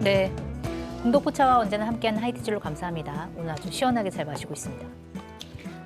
네. 공덕포차와 언제나 함께하는 하이티즐로 감사합니다. 오늘 아주 시원하게 잘 마시고 있습니다.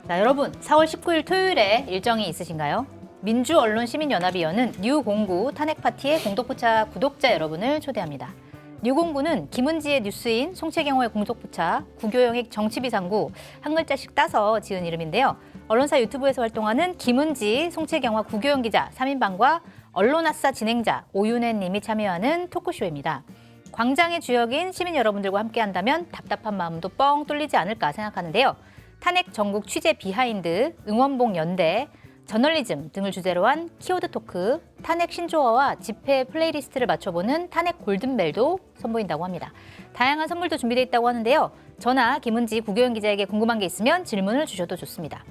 자, 여러분 4월 19일 토요일에 일정이 있으신가요? 민주언론시민연합이 여는 뉴공구 탄핵파티에 공덕포차 구독자 여러분을 초대합니다. 뉴공구는 김은지의 뉴스인 송채경호의 공덕포차, 구교영의 정치비상구 한 글자씩 따서 지은 이름인데요. 언론사 유튜브에서 활동하는 김은지, 송채경화, 구교영 기자 3인방과 언론아싸 진행자 오윤혜 님이 참여하는 토크쇼입니다. 광장의 주역인 시민 여러분들과 함께한다면 답답한 마음도 뻥 뚫리지 않을까 생각하는데요. 탄핵 전국 취재 비하인드, 응원봉 연대, 저널리즘 등을 주제로 한 키워드 토크, 탄핵 신조어와 집회 플레이리스트를 맞춰보는 탄핵 골든벨도 선보인다고 합니다. 다양한 선물도 준비되어 있다고 하는데요. 저나 김은지, 구교영 기자에게 궁금한 게 있으면 질문을 주셔도 좋습니다.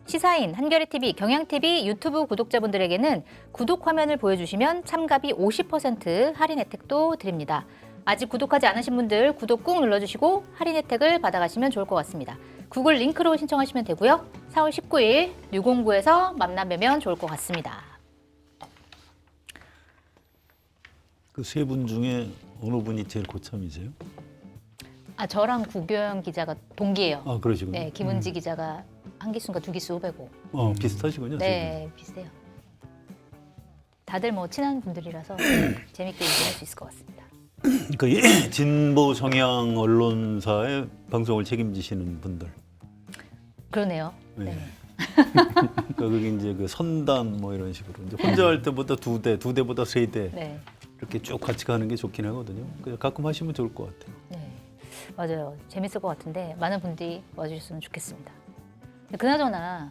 시사인, 한겨레TV, 경향TV 유튜브 구독자분들에게는 구독 화면을 보여주시면 참가비 50% 할인 혜택도 드립니다. 아직 구독하지 않으신 분들 구독 꾹 눌러주시고 할인 혜택을 받아가시면 좋을 것 같습니다. 구글 링크로 신청하시면 되고요. 4월 19일 뉴공구에서 만나뵈면 좋을 것 같습니다. 그 세 분 중에 어느 분이 제일 고참이세요? 아, 저랑 구교영 기자가 동기예요. 아, 그러시군요. 네, 김은지 기자가 한 기수인가 두 기수 후배고. 비슷하시군요. 네, 비슷해요. 다들 뭐 친한 분들이라서 재밌게 얘기할 수 있을 것 같습니다. 그 진보 성향 언론사의 방송을 책임지시는 분들. 그러네요. 네. 네. 그러니까 그게 이제 그 선단 뭐 이런 식으로 이제 혼자 할 때보다 두 대보다 세 대 네. 이렇게 쭉 같이 가는 게 좋긴 하거든요. 그래서 가끔 하시면 좋을 것 같아요. 네. 맞아요. 재밌을 것 같은데 많은 분들이 와주셨으면 좋겠습니다. 그나저나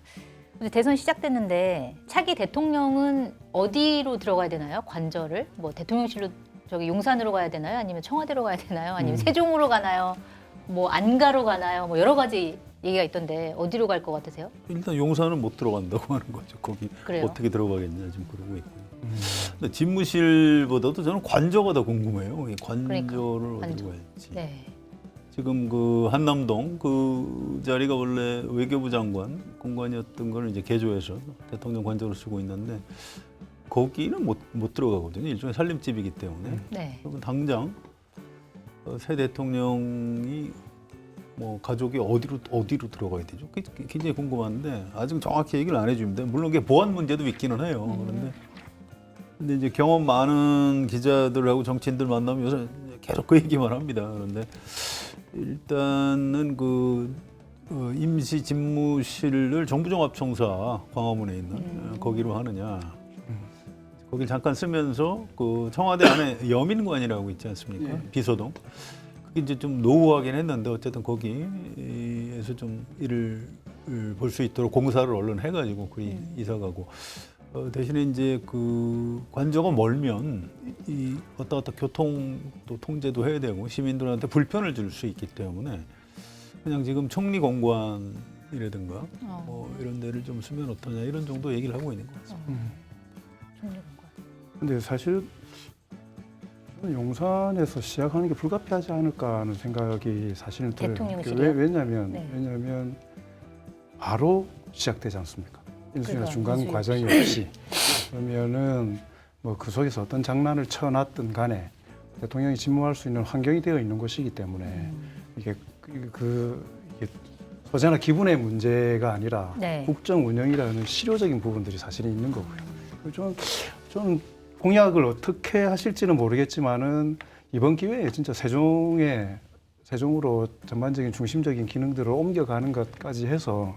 대선 시작됐는데 차기 대통령은 어디로 들어가야 되나요? 관저를? 뭐 대통령실로 저기 용산으로 가야 되나요? 아니면 청와대로 가야 되나요? 아니면 세종으로 가나요? 뭐 안가로 가나요? 뭐 여러 가지 얘기가 있던데 어디로 갈 것 같으세요? 일단 용산은 못 들어간다고 하는 거죠. 거기 그래요? 어떻게 들어가겠냐 지금 그러고 있고요. 근데 집무실보다도 저는 관저가 더 궁금해요. 이 관저를 그러니까, 어디로 갈지. 네. 지금 그 한남동 그 자리가 원래 외교부 장관 공간이었던 걸 이제 개조해서 대통령 관저로 쓰고 있는데 거기는 못 들어가거든요. 일종의 살림집이기 때문에. 네. 그러면 당장 새 대통령이 뭐 가족이 어디로 들어가야 되죠? 굉장히 궁금한데 아직 정확히 얘기를 안 해줍니다. 물론 그게 보안 문제도 있기는 해요. 근데 이제 경험 많은 기자들하고 정치인들 만나면 요새 계속 그 얘기만 합니다. 그런데 일단은 그 임시 집무실을 정부종합청사 광화문에 있는 거기로 하느냐. 거길 잠깐 쓰면서 그 청와대 안에 여민관이라고 있지 않습니까? 네. 비서동. 그게 이제 좀 노후하긴 했는데 어쨌든 거기에서 좀 일을 볼 수 있도록 공사를 얼른 해가지고 그리 이사 가고. 대신에 이제 그 관저가 멀면 이 왔다 갔다 교통도 통제도 해야 되고 시민들한테 불편을 줄 수 있기 때문에 그냥 지금 총리공관이라든가 뭐 이런 데를 좀 쓰면 어떠냐 이런 정도 얘기를 하고 있는 것 같습니다. 근데 사실 용산에서 시작하는 게 불가피하지 않을까 하는 생각이 사실은 들어요. 대통령실이요? 왜냐하면 바로 시작되지 않습니까? 일순이나 그러니까, 중간 인수위 과정이 없이 그러면은 뭐 그 속에서 어떤 장난을 쳐놨든 대통령이 집무할 수 있는 환경이 되어 있는 것이기 때문에 이게 소재나 기분의 문제가 아니라 네. 국정 운영이라는 실효적인 부분들이 사실은 있는 거고요. 저는 공약을 어떻게 하실지는 모르겠지만은 이번 기회에 진짜 세종으로 전반적인 중심적인 기능들을 옮겨가는 것까지 해서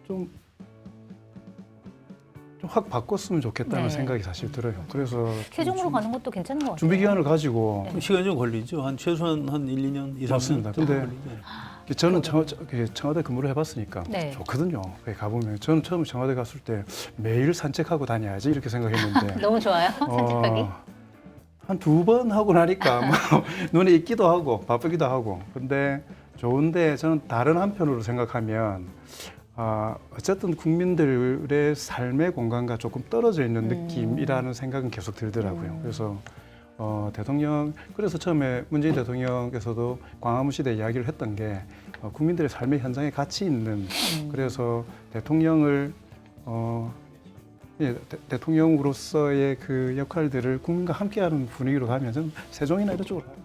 좀 확 바꿨으면 좋겠다는 네. 생각이 사실 들어요. 그래서 세종으로 가는 것도 괜찮은 것 같아요. 준비 기간을 가지고 네. 시간이 좀 걸리죠. 최소한 한 1, 2년, 2, 3년 맞습니다. 정도 근데 걸리죠. 저는 청와대 근무를 해봤으니까 네. 좋거든요. 거기 가보면 저는 처음 청와대 갔을 때 매일 산책하고 다녀야지 이렇게 생각했는데 너무 좋아요. 산책하기. 한 2번 하고 나니까 뭐 눈에 익기도 하고 바쁘기도 하고 근데 좋은데 저는 다른 한편으로 생각하면 어쨌든 국민들의 삶의 공간과 조금 떨어져 있는 느낌이라는 생각은 계속 들더라고요. 그래서 그래서 처음에 문재인 대통령께서도 광화문 시대 이야기를 했던 게 국민들의 삶의 현장에 같이 있는 그래서 대통령을 예, 대통령으로서의 그 역할들을 국민과 함께하는 분위기로 가면 저는 세종이나 이런 쪽으로 가요.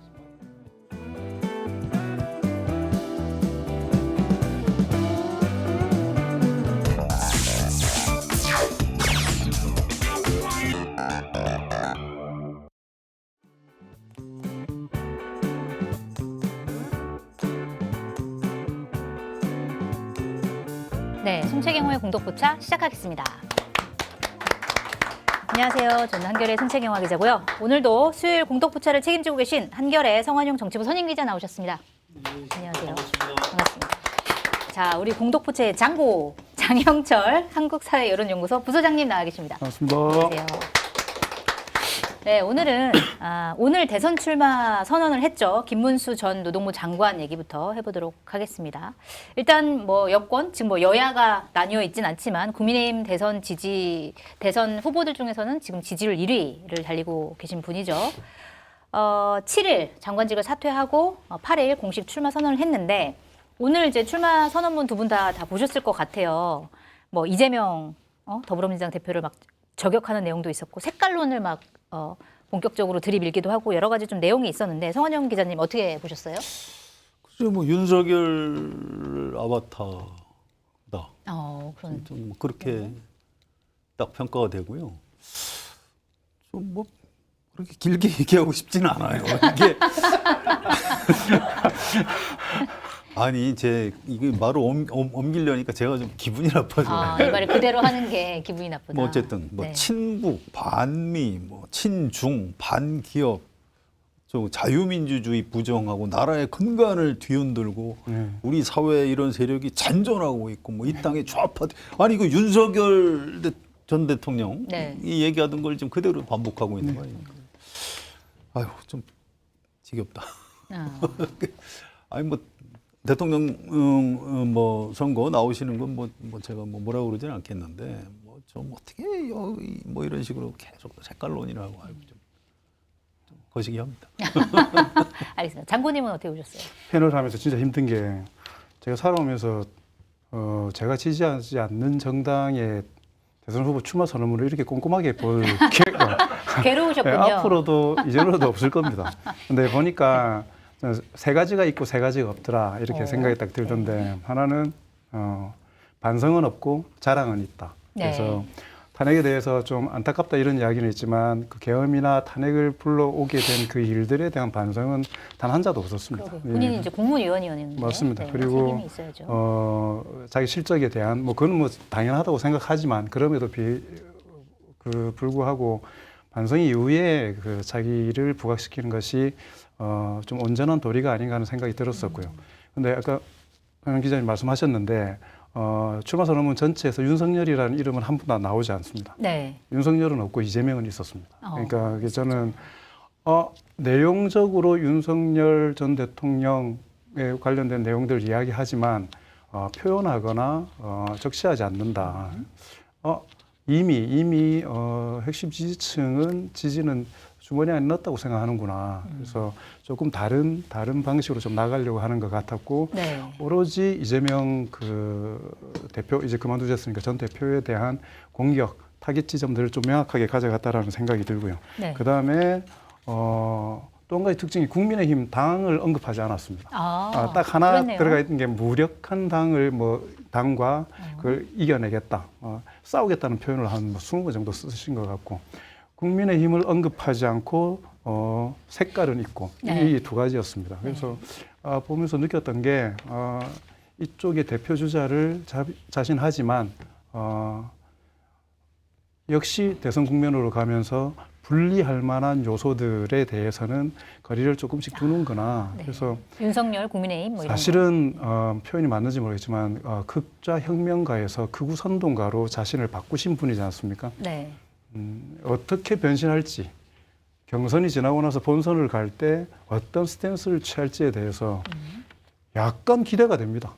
네, 송채경호의 공덕포차 시작하겠습니다. 안녕하세요. 저는 한결의 송채경화 기자고요. 오늘도 수요일 공덕포차를 책임지고 계신 한결의 성환용 정치부 선임 기자 나오셨습니다. 안녕하세요. 반갑습니다. 자, 우리 공덕포차의 장고 장영철 한국사회여론연구소 부소장님 나와 계십니다. 반갑습니다. 안녕하세요. 네, 오늘은 오늘 대선 출마 선언을 했죠. 김문수 전 노동부 장관 얘기부터 해보도록 하겠습니다. 일단 뭐 여권, 지금 뭐 여야가 나뉘어 있진 않지만 국민의힘 대선 후보들 중에서는 지금 지지율 1위를 달리고 계신 분이죠. 7일 장관직을 사퇴하고 8일 공식 출마 선언을 했는데 오늘 이제 출마 선언문 두 분 다 보셨을 것 같아요. 뭐 이재명 더불어민주당 대표를 막 저격하는 내용도 있었고 색깔론을 막 본격적으로 들이밀기도 하고 여러 가지 좀 내용이 있었는데 성환영 기자님 어떻게 보셨어요? 글쎄요, 뭐 윤석열 아바타다. 그런. 좀 그렇게 딱 평가가 되고요. 좀 뭐 그렇게 길게 얘기하고 싶지는 않아요. 이게 아니 이게 말을 옮기려니까 제가 좀 기분이 나빠져요. 이 말을 그대로 하는 게 기분이 나쁘다. 뭐 어쨌든 뭐 네. 친북, 반미, 뭐 친중, 반기업, 저 자유민주주의 부정하고 나라의 근간을 뒤흔들고 우리 사회에 이런 세력이 잔존하고 있고 뭐 이 땅의 좌파 아니 그 윤석열 전 대통령 네. 이 얘기하던 걸 지금 그대로 반복하고 있는 거예요. 아유 좀 지겹다. 아니 뭐 대통령 뭐 선거 나오시는 건 뭐 제가 뭐라고 그러진 않겠는데 뭐 좀 어떻게 뭐 이런 식으로 계속 색깔론이라고 아이고 좀 거시기 합니다. 알겠습니다. 장군님은 어떻게 보셨어요? 패널 하면서 진짜 힘든 게 제가 살아오면서 제가 지지하지 않는 정당의 대선 후보 출마 선언문을 이렇게 꼼꼼하게 볼 기회가 괴로우셨군요. 앞으로도 이제로도 없을 겁니다. 근데 보니까 세 가지가 있고 세 가지가 없더라 이렇게 생각이 딱 들던데 하나는 반성은 없고 자랑은 있다. 그래서 탄핵에 대해서 좀 안타깝다 이런 이야기는 있지만 그 계엄이나 탄핵을 불러오게 된 그 일들에 대한 반성은 단 한 자도 없었습니다. 본인이 이제 국무위원이었는데 맞습니다. 네, 그리고 책임이 있어야죠. 자기 실적에 대한 뭐 그건 뭐 당연하다고 생각하지만 그럼에도 불구하고 반성 이후에 그 자기를 부각시키는 것이 좀 온전한 도리가 아닌가 하는 생각이 들었었고요. 근데 아까 현 기자님 말씀하셨는데 출마 선언문 전체에서 윤석열이라는 이름은 한 번도 나오지 않습니다. 네. 윤석열은 없고 이재명은 있었습니다. 그러니까 저는 내용적으로 윤석열 전 대통령에 관련된 내용들을 이야기하지만 표현하거나 적시하지 않는다. 이미 핵심 지지는 주머니 안에 넣었다고 생각하는구나. 그래서 조금 다른 방식으로 좀 나가려고 하는 것 같았고 네. 오로지 이재명 그 대표 이제 그만두셨으니까 전 대표에 대한 공격 타깃 지점들을 좀 명확하게 가져갔다라는 생각이 들고요. 네. 그 다음에 또 한 가지 특징이 국민의힘 당을 언급하지 않았습니다. 딱 하나 그렇네요. 들어가 있는 게 무력한 당과 그걸 이겨내겠다. 싸우겠다는 표현을 한 20번 정도 쓰신 것 같고 국민의힘을 언급하지 않고 색깔은 있고 네. 이 두 가지였습니다. 그래서 보면서 느꼈던 게 이쪽의 대표 주자를 자신하지만 역시 대선 국면으로 가면서 분리할 만한 요소들에 대해서는 거리를 조금씩 두는구나. 네. 그래서 윤석열, 국민의힘 뭐 이런 사실은 표현이 맞는지 모르겠지만 극좌 혁명가에서 극우 선동가로 자신을 바꾸신 분이지 않습니까? 네. 어떻게 변신할지 경선이 지나고 나서 본선을 갈 때 어떤 스탠스를 취할지에 대해서 약간 기대가 됩니다.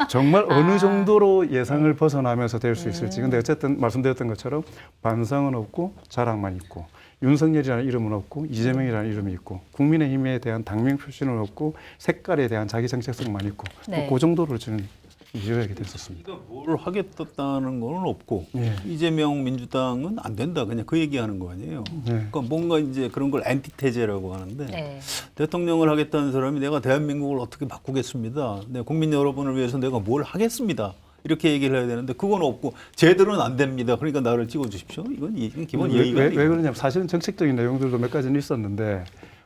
정말 어느 정도로 예상을 벗어나면서 될 수 있을지. 근데 어쨌든 말씀드렸던 것처럼 반성은 없고 자랑만 있고 윤석열이라는 이름은 없고 이재명이라는 이름이 있고 국민의힘에 대한 당명 표시는 없고 색깔에 대한 자기 정체성만 있고 네. 그 정도로 저는 이어가게 됐었습니다. 그러니까 뭘 하겠다는 건 없고 예. 이재명 민주당은 안 된다 그냥 그 얘기하는 거 아니에요. 네. 그러니까 뭔가 이제 그런 걸 엔티테제라고 하는데 네. 대통령을 하겠다는 사람이 내가 대한민국을 어떻게 바꾸겠습니다. 네, 국민 여러분을 위해서 내가 뭘 하겠습니다. 이렇게 얘기를 해야 되는데 그건 없고 제대로는 안 됩니다. 그러니까 나를 찍어주십시오. 이건 기본 예의가 왜 아니에요. 그러냐면 사실은 정책적인 내용들도 몇 가지는 있었는데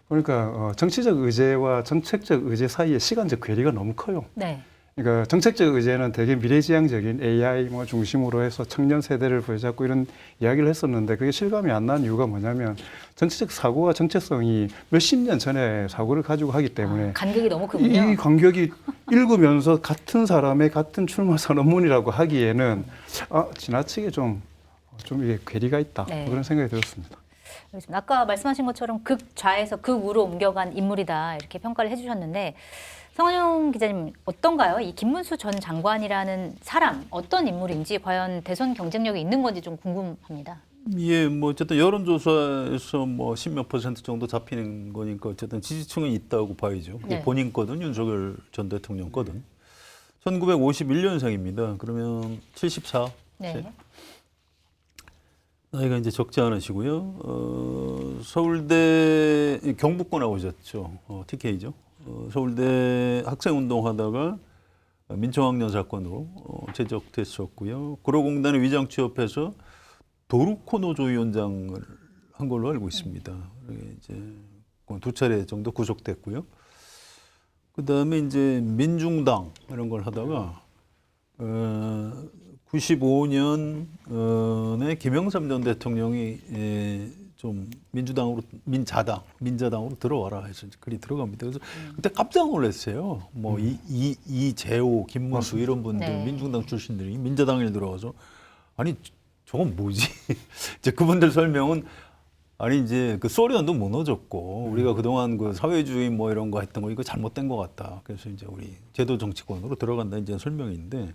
보니까 정치적 의제와 정책적 의제 사이에 시간적 괴리가 너무 커요. 네. 그러니까 정책적 의제는 되게 미래지향적인 AI 뭐 중심으로 해서 청년 세대를 부여잡고 이런 이야기를 했었는데 그게 실감이 안 나는 이유가 뭐냐면 정치적 사고와 정체성이 몇십 년 전에 사고를 가지고 하기 때문에 간격이 너무 크군요. 이 간격이 읽으면서 같은 사람의 같은 출마 선언문이라고 하기에는 지나치게 좀 이게 괴리가 있다 네. 그런 생각이 들었습니다. 알겠습니다. 아까 말씀하신 것처럼 극좌에서 극우로 옮겨간 인물이다 이렇게 평가를 해주셨는데 성환용 기자님 어떤가요? 이 김문수 전 장관이라는 사람 어떤 인물인지 과연 대선 경쟁력이 있는 건지 좀 궁금합니다. 예, 뭐 어쨌든 여론조사에서 뭐 10몇 % 정도 잡히는 거니까 어쨌든 지지층은 있다고 봐야죠. 네. 본인 거든 윤석열 전 대통령 거든. 1951년생입니다. 그러면 74. 네. 나이가 이제 적지 않으시고요. 서울대 경북고 나오셨죠. TK죠. 서울대 학생운동 하다가 민청학년 사건으로 제적됐었고요. 구로공단에 위장 취업해서 도루코노조위원장을 한 걸로 알고 있습니다. 이제 두 차례 정도 구속됐고요. 그 다음에 이제 민중당 이런 걸 하다가 95년에 김영삼 전 대통령이 좀 민자당으로 들어와라 해서 글이 들어갑니다. 그래서 그때 깜짝 놀랐어요. 뭐 이재호, 김문수 이런 분들 네. 민중당 출신들이 민자당에 들어와서 아니 저건 뭐지? 이제 그분들 설명은 아니 이제 그 소련도 무너졌고 우리가 그동안 그 사회주의 뭐 이런 거 했던 거 이거 잘못된 것 같다. 그래서 이제 우리 제도 정치권으로 들어간다 이제 설명인데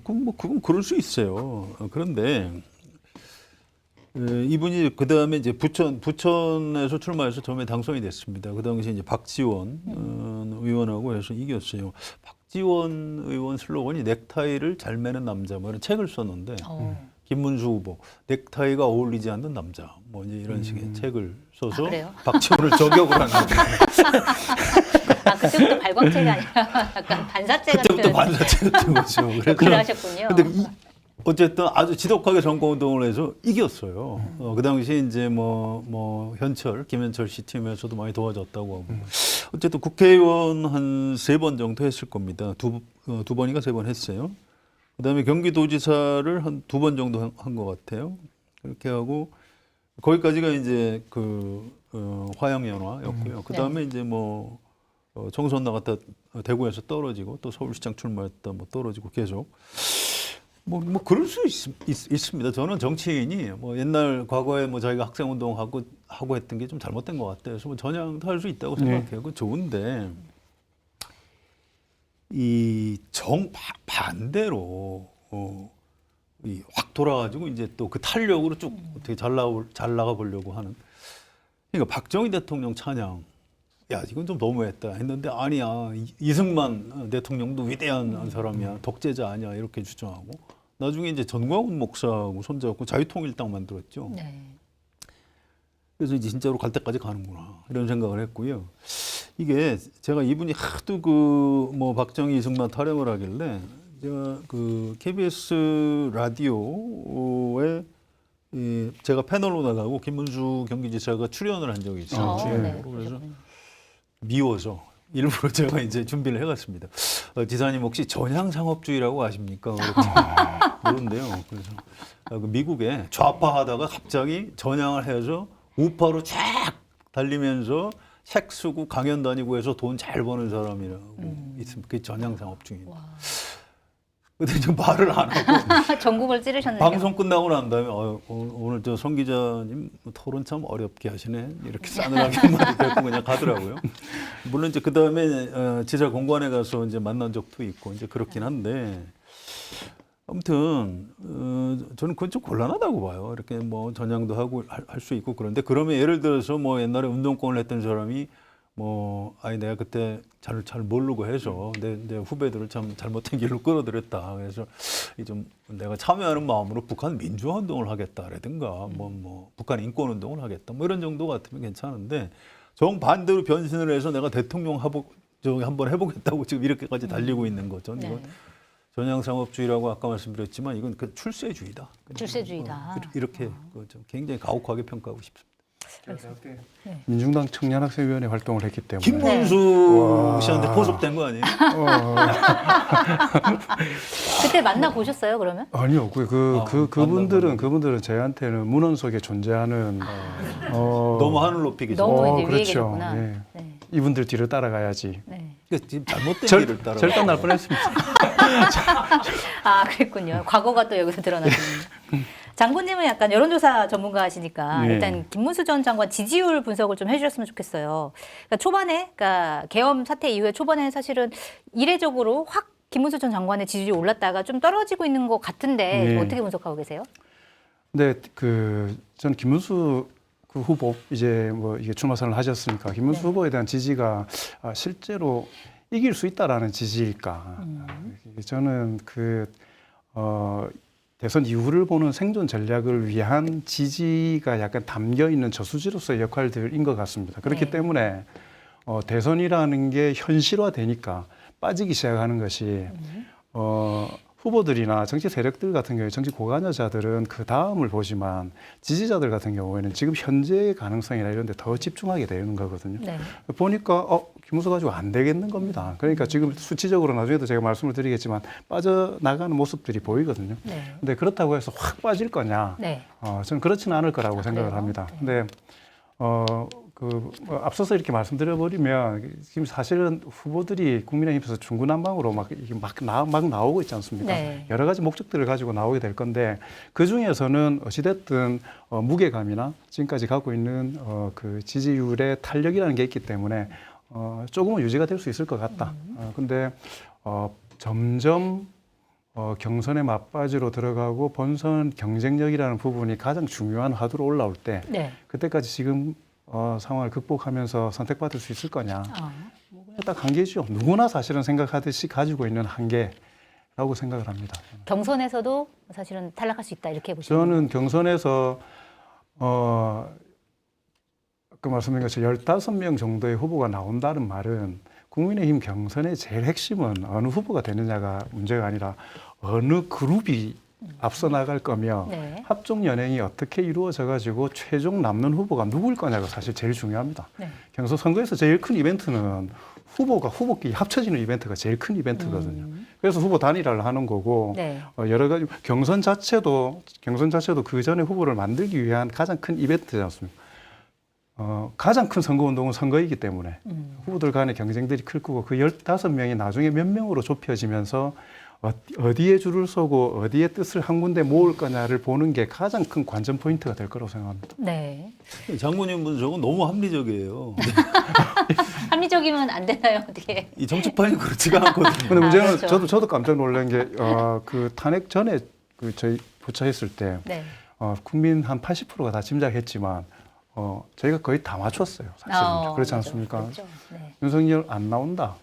그건 그럴 수 있어요. 그런데 이분이 그 다음에 이제 부천에서 출마해서 처음에 당선이 됐습니다. 그 당시 이제 박지원 의원하고 해서 이겼어요. 박지원 의원 슬로건이 넥타이를 잘 매는 남자 뭐 이런 책을 썼는데 김문수 후보 넥타이가 어울리지 않는 남자 뭐 이제 이런 식의 책을 써서 그래요? 박지원을 저격을 한 거죠. 그때부터 발광체가 아니라 약간 반사체 같은 그때부터 반사체 같은 거죠. 역할을 하셨군요. 근데 어쨌든 아주 지독하게 선거운동을 해서 이겼어요. 그 당시 이제 뭐 김현철 씨 팀에서도 많이 도와줬다고 하고 어쨌든 국회의원 한 3번 정도 했을 겁니다. 두 번인가 3번 했어요. 그다음에 경기도지사를 한 2번 정도 한 것 같아요. 그렇게 하고 거기까지가 이제 화양연화였고요. 그다음에 이제 뭐 총선 나갔다 대구에서 떨어지고 또 서울시장 출마했다 뭐 떨어지고 계속 뭐 그럴 수 있습니다. 저는 정치인이 뭐 옛날 과거에 뭐 자기가 학생운동 하고 했던 게 좀 잘못된 것 같아요. 그래서 뭐 전향도 할 수 있다고 생각해요. 그 좋은데 이 반대로 확 돌아가지고 이제 또 그 탄력으로 쭉 어떻게 잘 나가 보려고 하는. 그러니까 박정희 대통령 찬양. 야 이건 좀 너무했다 했는데 아니야 이승만 대통령도 위대한 사람이야 독재자 아니야 이렇게 주장하고 나중에 이제 전광훈 목사하고 손잡고 자유통일당 만들었죠. 네. 그래서 이제 진짜로 갈 때까지 가는구나 이런 생각을 했고요. 이게 제가 이분이 하도 뭐 박정희 이승만 타령을 하길래 제가 그 KBS 라디오에 제가 패널로 나가고 김문수 경기지사가 출연을 한 적이 있어요. 주연으로. 그래서 미워서 일부러 제가 이제 준비를 해갔습니다. 지사님 혹시 전향상업주의라고 아십니까? 그런데요. 그래서 그 미국에 좌파하다가 갑자기 전향을 해서 우파로 쫙 달리면서 책 쓰고 강연 다니고 해서 돈 잘 버는 사람이라고 있습니다. 그게 전향상업주의입니다. 근데 좀 말을 안 하고 전국을 찌르셨네요. 방송 끝나고 난 다음에 오늘 저 성 기자님 토론 참 어렵게 하시네 이렇게 싸늘하게 한마디 듣고 그냥 가더라고요. 물론 이제 그 다음에 지사 공관에 가서 이제 만난 적도 있고 이제 그렇긴 한데 아무튼 저는 그건 좀 곤란하다고 봐요. 이렇게 뭐 전향도 하고 할 수 있고 그런데 그러면 예를 들어서 뭐 옛날에 운동권을 했던 사람이 아니 내가 그때 잘 모르고 해서 내 후배들을 참 잘못된 길로 끌어들였다. 그래서 좀 내가 참여하는 마음으로 북한 민주화 운동을 하겠다라든가 뭐 북한 인권 운동을 하겠다. 뭐 이런 정도 같으면 괜찮은데 정반대로 변신을 해서 내가 대통령 한번 해보겠다고 지금 이렇게까지 달리고 있는 거죠. 네. 이건 전향상업주의라고 아까 말씀드렸지만 이건 그 출세주의다. 출세주의다. 이렇게 좀 굉장히 가혹하게 평가하고 싶습니다. 네. 민중당 청년학생위원회 활동을 했기 때문에 김문수 씨한테 포섭된 거 아니에요? 그때 만나 보셨어요? 그러면? 아니요. 그분들은 저희한테는 문헌 속에 존재하는 너무 하늘 높이 계셔. 너무 이제 위에 그렇죠. 계셨구나. 예. 네. 이분들 뒤를 따라가야지. 네. 지금 잘못된 길을 따라. 절단 날 뻔했습니다. 아, 그랬군요. 과거가 또 여기서 드러나시는군요. 장군님은 약간 여론조사 전문가시니까 네. 일단 김문수 전 장관 지지율 분석을 좀 해주셨으면 좋겠어요. 그러니까 초반에, 그러니까 계엄 사태 이후에 초반에 사실은 이례적으로 확 김문수 전 장관의 지지율이 올랐다가 좀 떨어지고 있는 것 같은데 네. 어떻게 분석하고 계세요? 근데 저는 김문수 그 후보 이제 이게 출마 선언을 하셨으니까 김문수 네. 후보에 대한 지지가 실제로 이길 수 있다라는 지지일까? 저는 대선 이후를 보는 생존 전략을 위한 지지가 약간 담겨 있는 저수지로서의 역할들인 것 같습니다. 그렇기 네. 때문에 대선이라는 게 현실화되니까 빠지기 시작하는 것이 후보들이나 정치 세력들 같은 경우에 정치 고관여자들은 그 다음을 보지만 지지자들 같은 경우에는 지금 현재의 가능성이나 이런 데 더 집중하게 되는 거거든요. 네. 보니까 김문수 가지고 안 되겠는 겁니다. 그러니까 지금 수치적으로 나중에도 제가 말씀을 드리겠지만 빠져나가는 모습들이 보이거든요. 네. 근데 그렇다고 해서 확 빠질 거냐? 네. 저는 그렇지는 않을 거라고 생각을 그래요? 합니다. 네. 근데 앞서서 이렇게 말씀드려버리면 지금 사실은 후보들이 국민의힘에서 중구난방으로 막 나오고 있지 않습니까? 네. 여러 가지 목적들을 가지고 나오게 될 건데 그 중에서는 어찌됐든 무게감이나 지금까지 갖고 있는 그 지지율의 탄력이라는 게 있기 때문에 조금은 유지가 될 수 있을 것 같다. 근데 점점 경선의 막바지로 들어가고 본선 경쟁력이라는 부분이 가장 중요한 화두로 올라올 때 네. 그때까지 지금 상황을 극복하면서 선택받을 수 있을 거냐. 딱 한계죠. 누구나 사실은 생각하듯이 가지고 있는 한계라고 생각을 합니다. 경선에서도 사실은 탈락할 수 있다 이렇게 보시면 저는 경선에서 아까 말씀드린 것처럼 15명 정도의 후보가 나온다는 말은 국민의힘 경선의 제일 핵심은 어느 후보가 되느냐가 문제가 아니라 어느 그룹이 앞서 나갈 거며 네. 합종 연행이 어떻게 이루어져 가지고 최종 남는 후보가 누구일 거냐가 사실 제일 중요합니다. 네. 경선 선거에서 제일 큰 이벤트는 후보끼리 합쳐지는 이벤트가 제일 큰 이벤트거든요. 그래서 후보 단일화를 하는 거고 네. 여러 가지 경선 자체도 그 전에 후보를 만들기 위한 가장 큰 이벤트지 않습니까? 가장 큰 선거운동은 선거이기 때문에 후보들 간의 경쟁들이 클 거고 그 15명이 나중에 몇 명으로 좁혀지면서 어디에 줄을 서고 어디에 뜻을 한 군데 모을 거냐를 보는 게 가장 큰 관전 포인트가 될 거라고 생각합니다. 네. 장군님 분석은 너무 합리적이에요. 합리적이면 안 되나요? 어떻게? 이 정치판이 그렇지가 않거든요. 근데 문제는 그렇죠. 저도 깜짝 놀란 게 그 탄핵 전에 저희 보차했을 때 네. 국민 한 80%가 다 짐작했지만 저희가 거의 다 맞췄어요. 사실은 그렇지 맞아. 않습니까? 그렇죠. 네. 윤석열 안 나온다.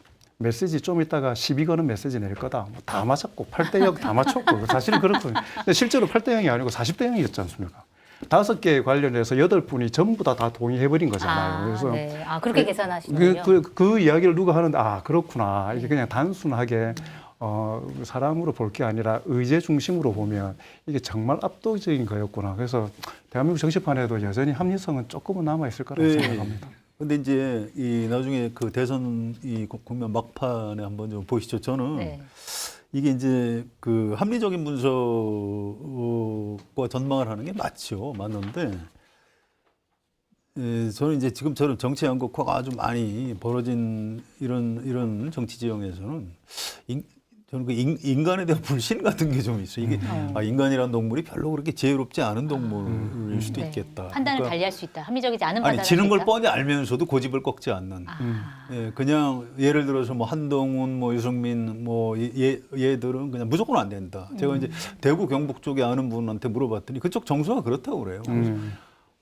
메시지 좀 이따가 12거는 메시지 낼 거다. 다 맞았고 8대 0 다 맞췄고 사실은 그렇거든요. 근데 실제로 8대 0이 아니고 40대 0이었지 않습니까? 5개 관련해서 8분이 전부 다 동의해버린 거잖아요. 그래서 네. 그렇게 계산하시는군요. 그 이야기를 누가 하는데 그렇구나. 이게 그냥 단순하게 사람으로 볼 게 아니라 의제 중심으로 보면 이게 정말 압도적인 거였구나. 그래서 대한민국 정치판에도 여전히 합리성은 조금은 남아 있을 거라고 생각합니다. 근데 이제 나중에 그 대선 국면 막판에 한번 좀 보시죠. 저는 네. 이게 이제 그 합리적인 분석과 전망을 하는 게 맞는데 저는 이제 지금처럼 정치 양극화가 아주 많이 벌어진 이런 정치 지형에서는 저는 그 인간에 대한 불신 같은 게 좀 있어요. 이게 인간이라는 동물이 별로 그렇게 지혜롭지 않은 동물일 수도 네. 있겠다. 판단을 그러니까 달리할 수 있다. 합리적이지 않은 판단을 지는 걸 할 수 있다. 뻔히 알면서도 고집을 꺾지 않는. 그냥 예를 들어서 뭐 한동훈, 뭐 유승민, 뭐 얘들은 그냥 무조건 안 된다. 제가 이제 대구 경북 쪽에 아는 분한테 물어봤더니 그쪽 정서가 그렇다고 그래요.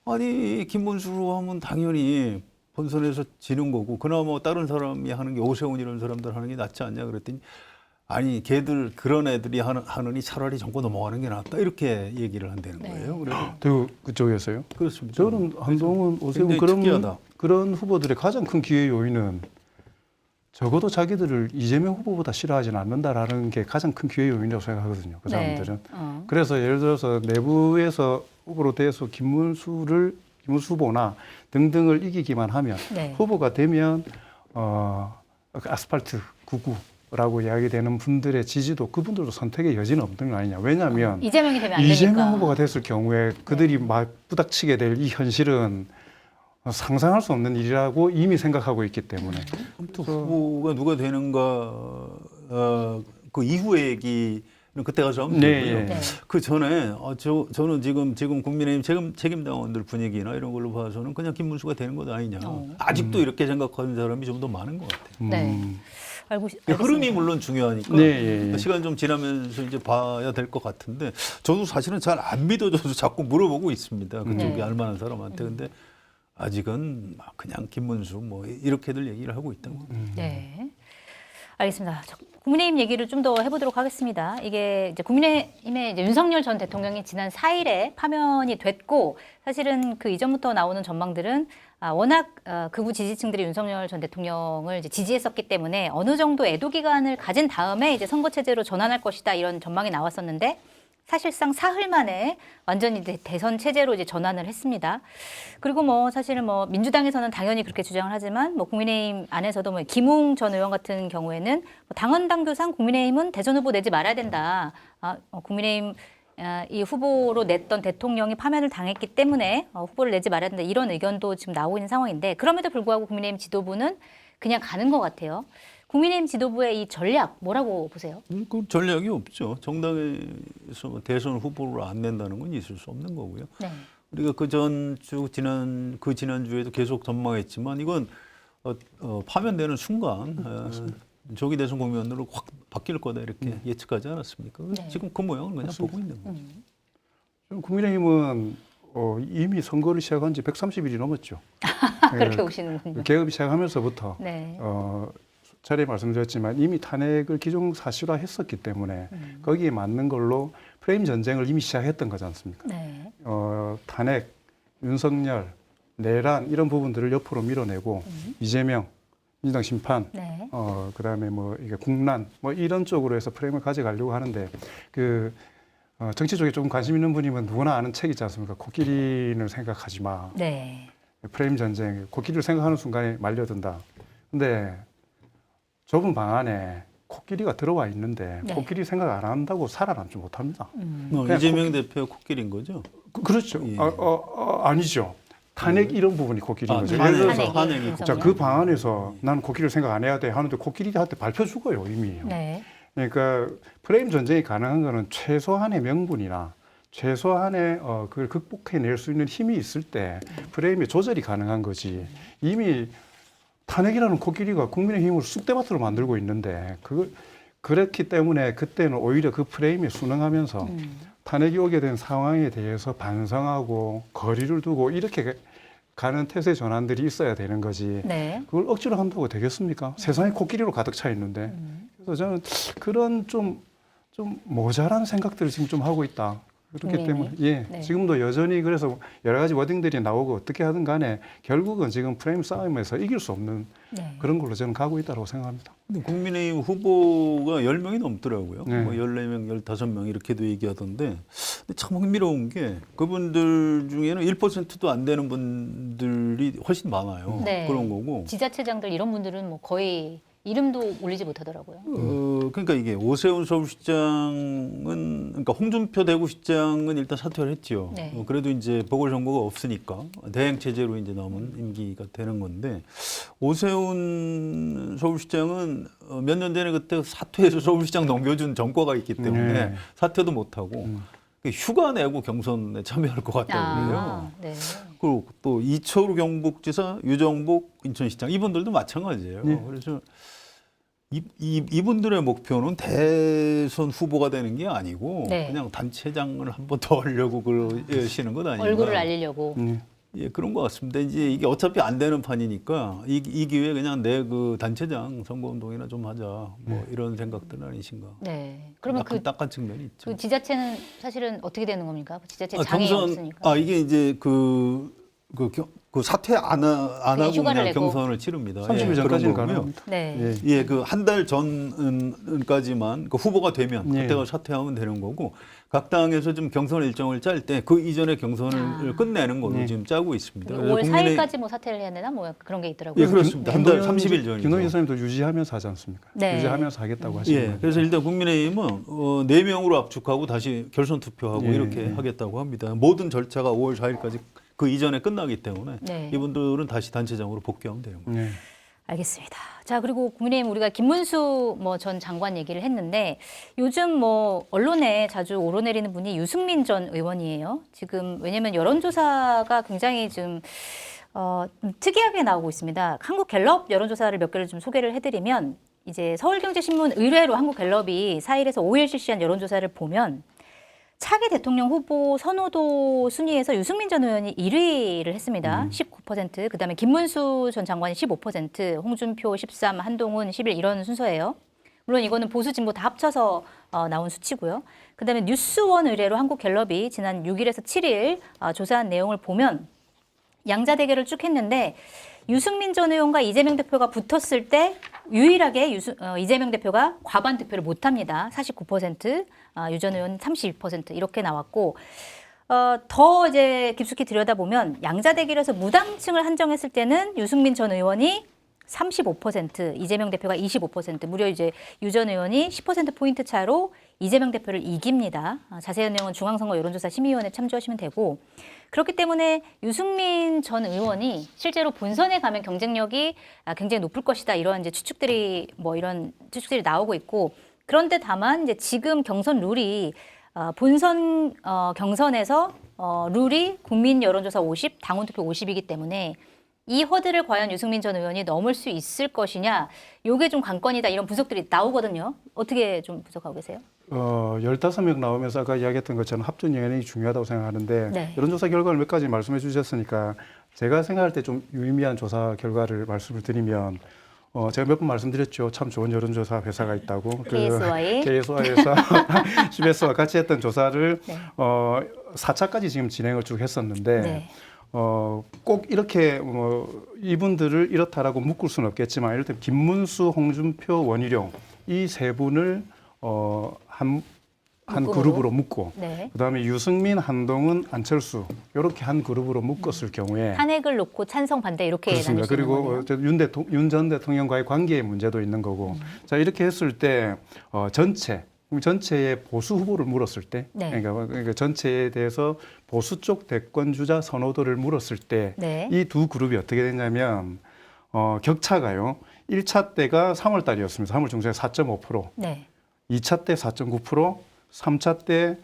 아니 김문수로 하면 당연히 본선에서 지는 거고 그나마 다른 사람이 하는 게 오세훈 이런 사람들 하는 게 낫지 않냐 그랬더니 아니 걔들 그런 애들이 하느니 차라리 정권 넘어가는 게 낫다 이렇게 얘기를 한다는 네. 거예요. 그래서 그쪽에서요? 그렇습니다. 저는 한동훈, 오세훈 굉장히 특이하다. 그런 후보들의 가장 큰 기회 요인은 적어도 자기들을 이재명 후보보다 싫어하지는 않는다라는 게 가장 큰 기회 요인이라고 생각하거든요. 그 사람들은. 네. 그래서 예를 들어서 내부에서 후보로 돼서 김문수 후보나 등등을 이기기만 하면 네. 후보가 되면 아스팔트 99라고 이야기되는 분들의 지지도 그분들도 선택의 여지는 없는 거 아니냐. 왜냐하면 이재명이 되면 안 되니까. 이재명 후보가 됐을 경우에 그들이 맞부닥치게 될 이 현실은 상상할 수 없는 일이라고 이미 생각하고 있기 때문에. 아무튼 후보가 누가 되는가 그 이후의 얘기는 그때 가서 하면 네, 되고요. 예. 네. 그 전에 저는 지금 국민의힘 책임당원들 분위기나 이런 걸로 봐서는 그냥 김문수가 되는 것 아니냐. 아직도 이렇게 생각하는 사람이 좀 더 많은 것 같아요. 네. 알겠습니다. 흐름이 물론 중요하니까 네, 예, 예. 시간 좀 지나면서 이제 봐야 될 것 같은데 저도 사실은 잘 안 믿어져서 자꾸 물어보고 있습니다. 그쪽에 네. 알만한 사람한테. 근데 아직은 그냥 김문수 뭐 이렇게들 얘기를 하고 있다고. 네. 알겠습니다. 국민의힘 얘기를 좀 더 해보도록 하겠습니다. 이게 이제 국민의힘의 이제 윤석열 전 대통령이 지난 4일에 파면이 됐고 사실은 그 이전부터 나오는 전망들은 워낙 극우 지지층들이 윤석열 전 대통령을 이제 지지했었기 때문에 어느 정도 애도 기간을 가진 다음에 이제 선거 체제로 전환할 것이다 이런 전망이 나왔었는데 사실상 사흘 만에 완전히 대선 체제로 이제 전환을 했습니다. 그리고 뭐 사실은 뭐 민주당에서는 당연히 그렇게 주장을 하지만 뭐 국민의힘 안에서도 뭐 김웅 전 의원 같은 경우에는 뭐 당헌 당규상 국민의힘은 대선 후보 내지 말아야 된다. 국민의힘 이 후보로 냈던 대통령이 파면을 당했기 때문에 후보를 내지 말아야 된다. 이런 의견도 지금 나오고 있는 상황인데 그럼에도 불구하고 국민의힘 지도부는 그냥 가는 것 같아요. 국민의힘 지도부의 이 전략 뭐라고 보세요? 그 전략이 없죠. 정당에서 대선 후보를 안 낸다는 건 있을 수 없는 거고요. 네. 우리가 지난주에도 계속 전망했지만 이건 파면되는 순간 조기 대선 국면으로 확 바뀔 거다 이렇게 예측하지 않았습니까? 네. 지금 그 모양을 그냥 보고 있는 거죠. 지금 국민의힘은 이미 선거를 시작한 지 130일이 넘었죠. 그렇게 네, 오시는군요. 개업이 시작하면서부터 네. 자리에 말씀드렸지만 이미 탄핵을 기정사실화했었기 때문에 거기에 맞는 걸로 프레임 전쟁을 이미 시작했던 거지 않습니까? 네. 탄핵, 윤석열, 내란 이런 부분들을 옆으로 밀어내고 이재명, 민주당 심판, 네. 그다음에 뭐 이게 국난 뭐 이런 쪽으로 해서 프레임을 가져가려고 하는데 정치 쪽에 조금 관심 있는 분이면 누구나 아는 책 있지 않습니까? 코끼리를 생각하지 마. 네. 프레임 전쟁, 코끼리를 생각하는 순간에 말려든다. 근데 좁은 방 안에 코끼리가 들어와 있는데 네. 코끼리 생각 안 한다고 살아남지 못합니다. 이재명 대표 코끼리인 거죠? 그렇죠. 예. 아니죠. 탄핵 이런 부분이 코끼리인 거죠. 탄핵. 예를 들어서 탄핵이 윤석열. 자, 그 방 안에서 나는 코끼리를 생각 안 해야 돼 하는데 코끼리한테 밟혀 죽어요 이미. 네. 그러니까 프레임 전쟁이 가능한 거는 최소한의 명분이나 최소한의 그걸 극복해낼 수 있는 힘이 있을 때 프레임의 조절이 가능한 거지. 이미 탄핵이라는 코끼리가 국민의힘을 쑥대밭으로 만들고 있는데 그렇기 때문에 그때는 오히려 그 프레임에 순응하면서 탄핵이 오게 된 상황에 대해서 반성하고 거리를 두고 이렇게 가는 태세 전환들이 있어야 되는 거지. 네. 그걸 억지로 한다고 되겠습니까? 세상에 코끼리로 가득 차 있는데. 그래서 저는 그런 좀 모자란 생각들을 지금 좀 하고 있다. 그렇기 때문에 네. 지금도 여전히 그래서 여러 가지 워딩들이 나오고 어떻게 하든 간에 결국은 지금 프레임 싸움에서 이길 수 없는 네. 그런 걸로 저는 가고 있다고 생각합니다. 근데 국민의힘 후보가 10명이 넘더라고요. 네. 뭐 14명, 15명 이렇게도 얘기하던데 근데 참 흥미로운 게 그분들 중에는 1%도 안 되는 분들이 훨씬 많아요. 네. 그런 거고. 지자체장들 이런 분들은 뭐 거의 이름도 올리지 못하더라고요. 그러니까 이게 오세훈 서울시장은 그러니까 홍준표 대구시장은 일단 사퇴를 했죠. 네. 그래도 이제 보궐선거가 없으니까 대행 체제로 이제 남은 임기가 되는 건데 오세훈 서울시장은 몇 년 전에 그때 사퇴해서 서울시장 넘겨준 전과가 있기 때문에 네. 사퇴도 못 하고 휴가 내고 경선에 참여할 것 같다고 그래요. 네. 그리고 또 이철우 경북지사, 유정복 인천시장 이분들도 마찬가지예요. 네. 그래서 이분들의 목표는 대선 후보가 되는 게 아니고 네. 그냥 단체장을 한 번 더 하려고 그러시는 것 아닌가. 얼굴을 알리려고. 예, 그런 것 같습니다. 이제 이게 어차피 안 되는 판이니까 이 기회에 그냥 내 그 단체장 선거운동이나 좀 하자. 뭐 이런 생각들 아니신가. 네. 그러면 약간 딱한 측면이 있죠. 그 지자체는 사실은 어떻게 되는 겁니까? 지자체 장이 없으니까. 이게 이제 그 사퇴 안 하고 휴가를 그냥 내고. 경선을 치릅니다. 30일 예, 전까지는 그런 거고요. 가능합니다. 네. 예. 예, 그 한 달 전까지만 그 후보가 되면 예. 그때가 사퇴하면 되는 거고 각 당에서 좀 경선 일정을 짤 때 그 이전에 경선을 끝내는 걸로 예. 지금 짜고 있습니다. 5월 4일까지 뭐 사퇴를 해야 되나 뭐 그런 게 있더라고요. 예, 그렇습니다. 한 달 30일 전이죠. 김동연 여사님도 유지하면서 하지 않습니까? 네. 유지하면서 하겠다고 하시는 예, 거예요. 그래서 일단 국민의힘은 4명으로 압축하고 다시 결선 투표하고 예, 이렇게 예. 하겠다고 합니다. 모든 절차가 5월 4일까지 그 이전에 끝나기 때문에 네. 이분들은 다시 단체장으로 복귀하면 되는 거예요. 네. 알겠습니다. 자, 그리고 국민의힘 우리가 김문수 뭐 전 장관 얘기를 했는데 요즘 뭐 언론에 자주 오르내리는 분이 유승민 전 의원이에요. 지금 왜냐면 여론조사가 굉장히 좀 특이하게 나오고 있습니다. 한국갤럽 여론조사를 몇 개를 좀 소개를 해드리면 이제 서울경제신문 의뢰로 한국갤럽이 4일에서 5일 실시한 여론조사를 보면 차기 대통령 후보 선호도 순위에서 유승민 전 의원이 1위를 했습니다. 19%, 그다음에 김문수 전 장관이 15%, 홍준표 13, 한동훈 11 이런 순서예요. 물론 이거는 보수 진보 다 합쳐서 나온 수치고요. 그다음에 뉴스원 의뢰로 한국갤럽이 지난 6일에서 7일 조사한 내용을 보면 양자 대결을 쭉 했는데 유승민 전 의원과 이재명 대표가 붙었을 때 유일하게 이재명 대표가 과반 득표를 못합니다. 49%, 유 전 의원 32% 이렇게 나왔고 더 이제 깊숙이 들여다보면 양자 대결에서 무당층을 한정했을 때는 유승민 전 의원이 35%, 이재명 대표가 25%, 무려 이제 유 전 의원이 10%포인트 차로 이재명 대표를 이깁니다. 자세한 내용은 중앙선거 여론조사 심의위원회 참조하시면 되고 그렇기 때문에 유승민 전 의원이 실제로 본선에 가면 경쟁력이 굉장히 높을 것이다. 이런 이제 추측들이 나오고 있고 그런데 다만 이제 지금 경선 룰이 본선 경선에서 룰이 국민 여론조사 50, 당원 투표 50이기 때문에 이 허들을 과연 유승민 전 의원이 넘을 수 있을 것이냐, 요게 좀 관건이다 이런 분석들이 나오거든요. 어떻게 좀 분석하고 계세요? 15명 나오면서 아까 이야기했던 것처럼 합전 연행이 중요하다고 생각하는데 네. 여론조사 결과를 몇 가지 말씀해 주셨으니까 제가 생각할 때 좀 유의미한 조사 결과를 말씀을 드리면 제가 몇 번 말씀드렸죠. 참 좋은 여론조사 회사가 있다고. KSY. KSY에서 CBS와 같이 했던 조사를 네. 4차까지 지금 진행을 쭉 했었는데 네. 꼭 이렇게 이분들을 이렇다라고 묶을 수는 없겠지만 이럴 때 김문수, 홍준표, 원희룡 이 세 분을 한 그룹으로 묶고 네. 그다음에 유승민, 한동훈, 안철수 이렇게 한 그룹으로 묶었을 경우에 탄핵을 놓고 찬성 반대 이렇게 그렇습니다. 나눌 수 있는 그리고 거네요. 윤 전 대통령과의 관계의 문제도 있는 거고 자 이렇게 했을 때 전체의 보수 후보를 물었을 때 네. 그러니까 전체에 대해서 보수 쪽 대권 주자 선호도를 물었을 때 네. 이 두 그룹이 어떻게 됐냐면 격차가요. 1차 때가 3월 달이었습니다. 3월 중순에 4.5%, 네. 2차 때 4.9%, 3차 때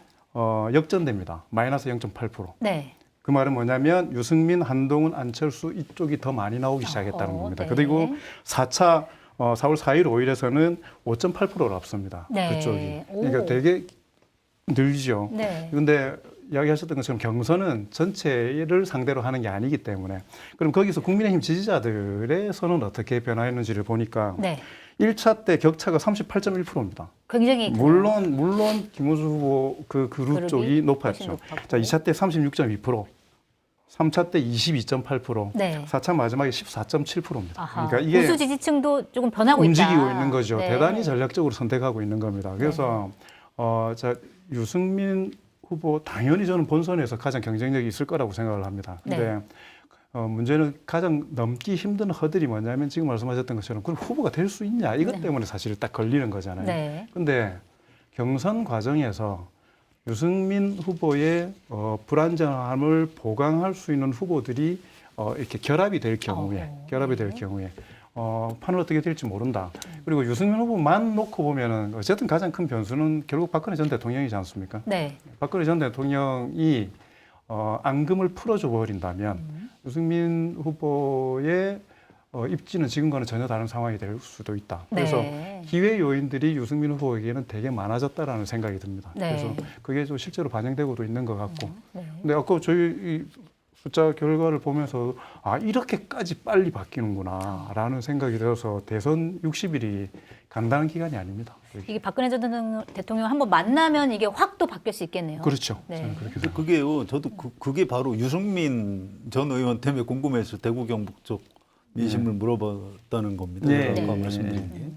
역전됩니다. 마이너스 0.8%. 네. 그 말은 뭐냐면 유승민, 한동훈, 안철수 이쪽이 더 많이 나오기 시작했다는 겁니다. 네. 그리고 4차 4월 4일, 5일에서는 5.8%로 앞섭니다. 네. 그쪽이. 오. 그러니까 되게 늘죠. 네. 그런데 이야기하셨던 것처럼 경선은 전체를 상대로 하는 게 아니기 때문에 그럼 거기서 국민의힘 지지자들의 선은 어떻게 변화했는지를 보니까 네. 1차 때 격차가 38.1%입니다. 굉장히 물론 김문수 후보 그 그룹 그룹이 쪽이 훨씬 높았죠. 높았고. 자, 2차 때 36.2%, 3차 때 22.8%, 네. 4차 마지막에 14.7%입니다. 아하. 그러니까 이게 보수 지지층도 조금 변하고 움직이고 있다. 있는 거죠. 네. 대단히 전략적으로 선택하고 있는 겁니다. 그래서 자, 유승민 후보 당연히 저는 본선에서 가장 경쟁력이 있을 거라고 생각을 합니다. 근데 네. 문제는 가장 넘기 힘든 허들이 뭐냐면 지금 말씀하셨던 것처럼 그럼 후보가 될 수 있냐 이것 네. 때문에 사실 딱 걸리는 거잖아요. 네. 근데 경선 과정에서 유승민 후보의 불안정함을 보강할 수 있는 후보들이 이렇게 결합이 될 경우에 판은 어떻게 될지 모른다. 그리고 유승민 후보만 놓고 보면은 어쨌든 가장 큰 변수는 결국 박근혜 전 대통령이지 않습니까? 네. 박근혜 전 대통령이 앙금을 풀어줘 버린다면 유승민 후보의 입지는 지금과는 전혀 다른 상황이 될 수도 있다. 그래서 네. 기회 요인들이 유승민 후보에게는 되게 많아졌다라는 생각이 듭니다. 네. 그래서 그게 좀 실제로 반영되고도 있는 것 같고. 네. 근데 아까 저희 숫자 결과를 보면서 아 이렇게까지 빨리 바뀌는구나라는 생각이 들어서 대선 60일이 간단한 기간이 아닙니다. 이게 박근혜 전 대통령 한번 만나면 이게 확 또 바뀔 수 있겠네요. 그렇죠. 네. 저는 그렇게 근데 그게요. 저도 그게 바로 유승민 전 의원 때문에 궁금해서 대구 경북 쪽 민심을 물어봤다는 겁니다. 네. 아까 네. 말씀드린 게.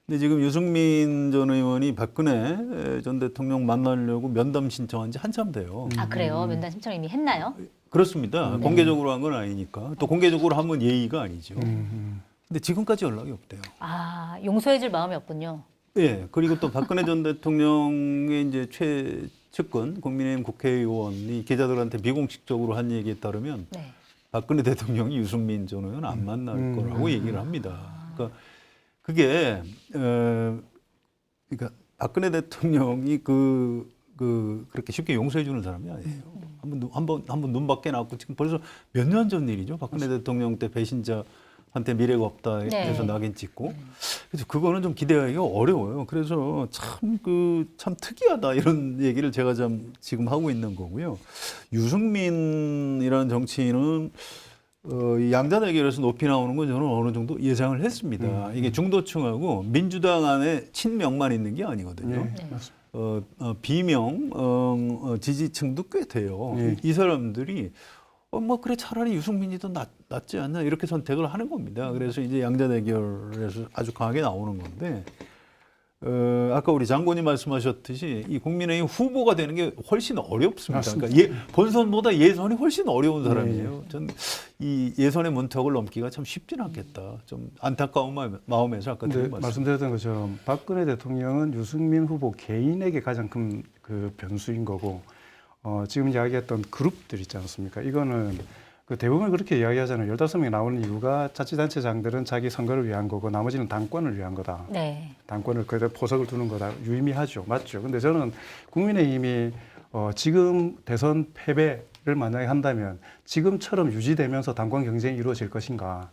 근데 지금 유승민 전 의원이 박근혜 전 대통령 만나려고 면담 신청한 지 한참 돼요. 아 그래요? 면담 신청 이미 했나요? 그렇습니다. 공개적으로 한 건 아니니까. 또 공개적으로 하면 예의가 아니죠. 음. 근데 지금까지 연락이 없대요. 아 용서해줄 마음이 없군요. 예. 그리고 또 박근혜 전 대통령의 이제 최측근 국민의힘 국회의원이 기자들한테 비공식적으로 한 얘기에 따르면 네. 박근혜 대통령이 유승민 전 의원 안 만날 거라고 얘기를 합니다. 그러니까 그게 그러니까 박근혜 대통령이 그렇게 쉽게 용서해 주는 사람이 아니에요. 한번 눈 밖에 나왔고 지금 벌써 몇 년 전 일이죠. 박근혜 대통령 때 배신자한테 미래가 없다 해서 네. 낙인 찍고. 그래서 그거는 좀 기대하기가 어려워요. 그래서 참 특이하다 이런 얘기를 제가 지금 하고 있는 거고요. 유승민이라는 정치인은 이 양자 대결에서 높이 나오는 건 저는 어느 정도 예상을 했습니다. 이게 중도층하고 민주당 안에 친명만 있는 게 아니거든요. 네, 맞습니다. 비명 지지층도 꽤 돼요. 네. 이 사람들이 뭐 그래 차라리 유승민이 더 낫지 않나 이렇게 선택을 하는 겁니다. 그래서 이제 양자 대결에서 아주 강하게 나오는 건데 아까 우리 장관님 말씀하셨듯이 이 국민의힘 후보가 되는 게 훨씬 어렵습니다. 맞습니다. 그러니까 본선보다 예선이 훨씬 어려운 사람이에요. 전 이 예선의 문턱을 넘기가 참 쉽진 않겠다. 좀 안타까운 마음에서 아까 드린 말씀. 말씀드렸던 것처럼 박근혜 대통령은 유승민 후보 개인에게 가장 큰 그 변수인 거고 지금 이야기했던 그룹들 있지 않습니까? 이거는 그 대부분 그렇게 이야기하잖아요. 15명이 나오는 이유가 자치단체장들은 자기 선거를 위한 거고 나머지는 당권을 위한 거다. 네. 당권을 그대로 포석을 두는 거다. 유의미하죠. 맞죠. 근데 저는 국민의힘이 지금 대선 패배를 만약에 한다면 지금처럼 유지되면서 당권 경쟁이 이루어질 것인가.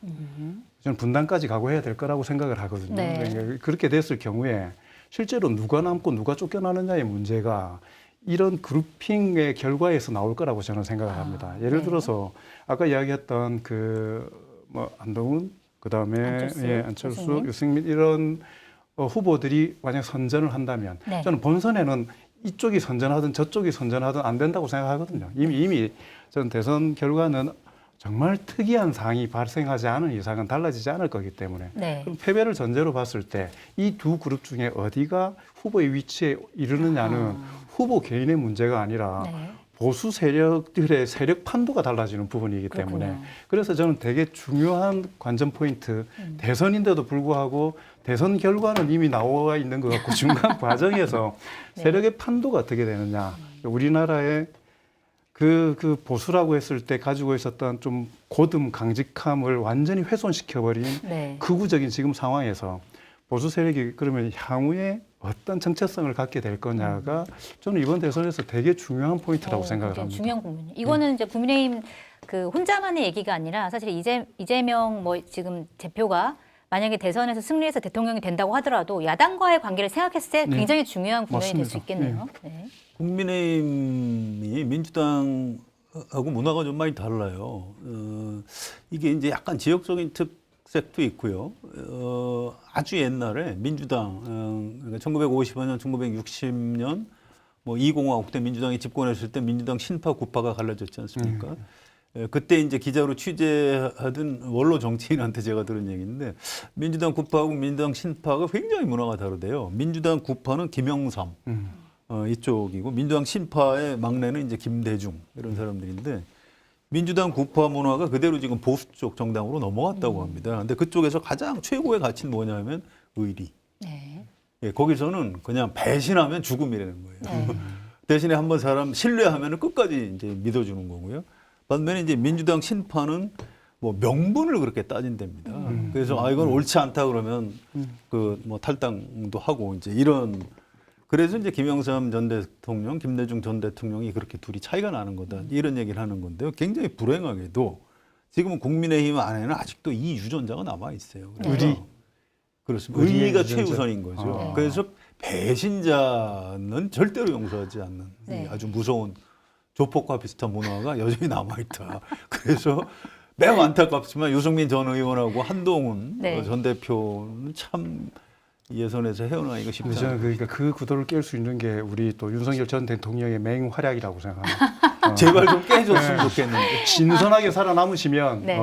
저는 분당까지 각오해야 될 거라고 생각을 하거든요. 네. 그러니까 그렇게 됐을 경우에 실제로 누가 남고 누가 쫓겨나느냐의 문제가 이런 그룹핑의 결과에서 나올 거라고 저는 생각을 합니다. 예를 네. 들어서 아까 이야기했던 안동훈, 그다음에 안철수, 유승민 이런 후보들이 만약 선전을 한다면 네. 저는 본선에는 이쪽이 선전하든 저쪽이 선전하든 안 된다고 생각하거든요. 이미 저는 대선 결과는 정말 특이한 상황이 발생하지 않은 이상은 달라지지 않을 거기 때문에 네. 그럼 패배를 전제로 봤을 때 이 두 그룹 중에 어디가 후보의 위치에 이르느냐는 후보 개인의 문제가 아니라 네. 보수 세력들의 세력 판도가 달라지는 부분이기 그렇군요. 때문에 그래서 저는 되게 중요한 관전 포인트 대선인데도 불구하고 대선 결과는 이미 나와 있는 것 같고 중간 과정에서 네. 세력의 판도가 어떻게 되느냐 우리나라의 그 보수라고 했을 때 가지고 있었던 좀 고듬 강직함을 완전히 훼손시켜버린 네. 극우적인 지금 상황에서 보수 세력이 그러면 향후에 어떤 정체성을 갖게 될 거냐가 저는 이번 대선에서 되게 중요한 포인트라고 생각을 굉장히 합니다. 중요한 부분이에요. 이거는 이제 국민의힘 그 혼자만의 얘기가 아니라 사실 이재명 뭐 지금 대표가 만약에 대선에서 승리해서 대통령이 된다고 하더라도 야당과의 관계를 생각했을 때 네. 굉장히 중요한 국면이 될 수 맞습니다. 있겠네요. 네. 국민의힘이 민주당하고 문화가 좀 많이 달라요. 이게 이제 약간 지역적인 특색도 있고요. 아주 옛날에 민주당, 그러니까 1950년, 1960년, 뭐 2공화국 때 민주당이 집권했을 때 민주당 신파, 구파가 갈라졌지 않습니까? 그때 이제 기자로 취재하던 원로 정치인한테 제가 들은 얘기인데 민주당 구파하고 민주당 신파가 굉장히 문화가 다르대요. 민주당 구파는 김영삼 이쪽이고 민주당 신파의 막내는 이제 김대중 이런 사람들인데 민주당 구파 문화가 그대로 지금 보수 쪽 정당으로 넘어갔다고 합니다. 근데 그쪽에서 가장 최고의 가치는 뭐냐면 의리. 네. 예, 거기서는 그냥 배신하면 죽음이라는 거예요. 네. 대신에 한번 사람 신뢰하면 끝까지 이제 믿어주는 거고요. 반면에 이제 민주당 신파는 뭐 명분을 그렇게 따진답니다. 그래서 이건 옳지 않다 그러면 그 뭐 탈당도 하고 이제 이런 그래서 이제 김영삼 전 대통령, 김대중 전 대통령이 그렇게 둘이 차이가 나는 거다 이런 얘기를 하는 건데요. 굉장히 불행하게도 지금은 국민의힘 안에는 아직도 이 유전자가 남아 있어요. 의리. 그렇습니다. 의리가 최우선인 거죠. 네. 그래서 배신자는 절대로 용서하지 않는 이 네. 아주 무서운 조폭과 비슷한 문화가 여전히 남아있다. 그래서 매우 안타깝지만 유승민 전 의원하고 한동훈 네. 전 대표는 참 예선에서 헤어나기가 쉽지 근데 않아요. 저는 그러니까 그 구도를 깰 수 있는 게 우리 또 윤석열 전 대통령의 맹활약이라고 생각합니다. 제발 좀 깨줬으면 네. 좋겠는데. 신선하게 살아남으시면 네.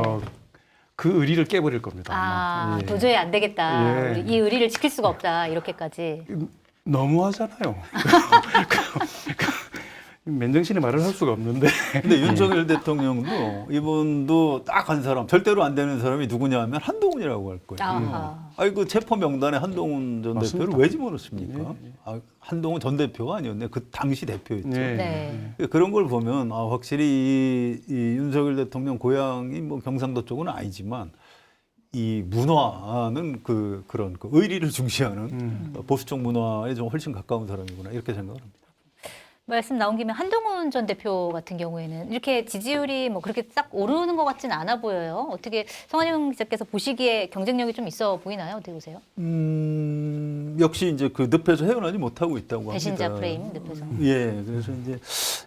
그 의리를 깨버릴 겁니다. 아, 아마. 예. 도저히 안 되겠다. 예. 우리 이 의리를 지킬 수가 없다. 이렇게까지. 너무하잖아요. 맨정신에 말을 할 수가 없는데. 근데 윤석열 대통령도 이분도 딱 한 사람, 절대로 안 되는 사람이 누구냐 하면 한동훈이라고 할 거예요. 아하. 아니 그 체포 명단에 한동훈 전 맞습니다. 대표를 왜 집어넣습니까? 예, 예. 아, 한동훈 전 대표가 아니었네. 그 당시 대표였죠. 네. 그런 걸 보면 확실히 이 윤석열 대통령 고향이 뭐 경상도 쪽은 아니지만 이 문화는 그런 의리를 중시하는 보수적 문화에 좀 훨씬 가까운 사람이구나 이렇게 생각을 합니다. 말씀 나온 김에 한동훈 전 대표 같은 경우에는 이렇게 지지율이 뭐 그렇게 딱 오르는 것 같지는 않아 보여요. 어떻게 성한영 기자께서 보시기에 경쟁력이 좀 있어 보이나요? 어떻게 보세요? 역시 이제 그 늪에서 헤어나지 못하고 있다고 합니다. 배신자 프레임 늪에서. 예, 그래서 이제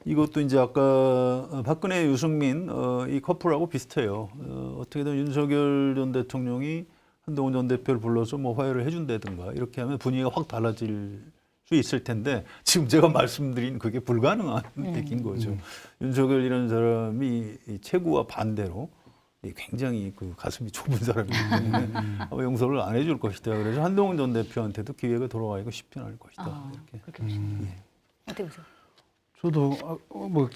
이것도 이제 아까 박근혜, 유승민 이 커플하고 비슷해요. 어떻게든 윤석열 전 대통령이 한동훈 전 대표를 불러서 뭐 화해를 해준다든가 이렇게 하면 분위기가 확 달라질 수 있을 텐데 지금 제가 말씀드린 그게 불가능한 얘기인 거죠. 윤석열이라는 사람이 이 최고와 반대로 굉장히 그 가슴이 좁은 사람이기 때문에 아마 용서를 안 해줄 것이다. 그래서 한동훈 전 대표한테도 기회가 돌아가기가 쉽지 않을 것이다. 이렇게. 그렇게 보시나요? 어떻게 보세요? 저도 뭐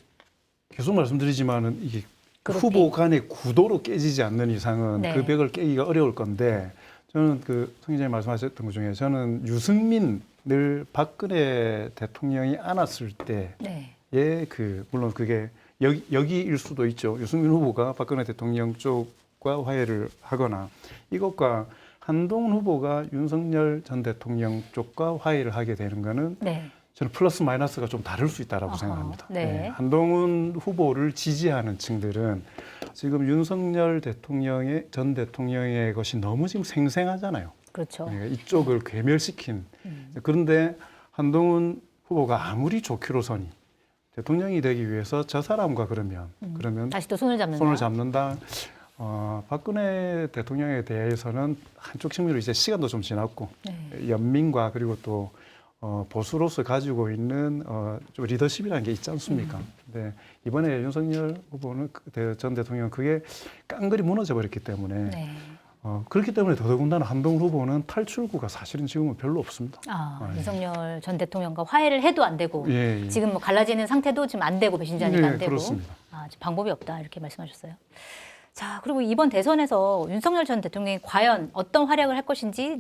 계속 말씀드리지만은 이게 그룹이. 후보 간의 구도로 깨지지 않는 이상은 네. 그 벽을 깨기가 어려울 건데 저는 그 성 기자님 말씀하셨던 것 중에 저는 유승민 늘 박근혜 대통령이 안았을 때의 네. 물론 그게 여기일 수도 있죠. 유승민 후보가 박근혜 대통령 쪽과 화해를 하거나 이것과 한동훈 후보가 윤석열 전 대통령 쪽과 화해를 하게 되는 거는 네. 저는 플러스 마이너스가 좀 다를 수 있다라고 아하, 생각합니다. 네. 한동훈 후보를 지지하는 층들은 지금 윤석열 전 대통령의 것이 너무 지금 생생하잖아요. 그렇죠. 이쪽을 괴멸시킨. 그런데 한동훈 후보가 아무리 좋기로서니 대통령이 되기 위해서 저 사람과 그러면 다시 또 손을 잡는다. 손을 잡는다. 박근혜 대통령에 대해서는 한쪽 측면으로 이제 시간도 좀 지났고 네. 연민과 그리고 또 보수로서 가지고 있는 좀 리더십이라는 게 있지 않습니까? 근데 이번에 윤석열 후보는 전 대통령 그게 깡그리 무너져 버렸기 때문에 네. 그렇기 때문에 더더군다나 한동훈 후보는 탈출구가 사실은 지금은 별로 없습니다. 윤석열 전 대통령과 화해를 해도 안 되고 예. 지금 뭐 갈라지는 상태도 지금 안 되고 배신자니까 안 되고 그렇습니다. 지금 방법이 없다 이렇게 말씀하셨어요. 자, 그리고 이번 대선에서 윤석열 전 대통령이 과연 어떤 활약을 할 것인지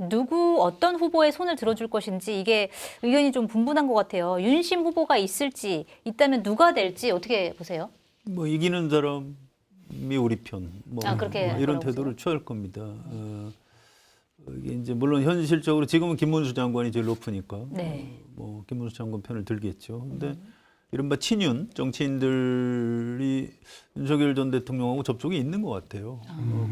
어떤 후보의 손을 들어줄 것인지 이게 의견이 좀 분분한 것 같아요. 윤심 후보가 있다면 누가 될지 어떻게 보세요? 뭐 이기는 사람이 우리 편, 그렇게 뭐 이런 보세요? 태도를 취할 겁니다. 이게 이제 물론 현실적으로 지금은 김문수 장관이 제일 높으니까 네. 뭐 김문수 장관 편을 들겠죠. 근데 이른바 친윤 정치인들이 윤석열 전 대통령하고 접촉이 있는 것 같아요.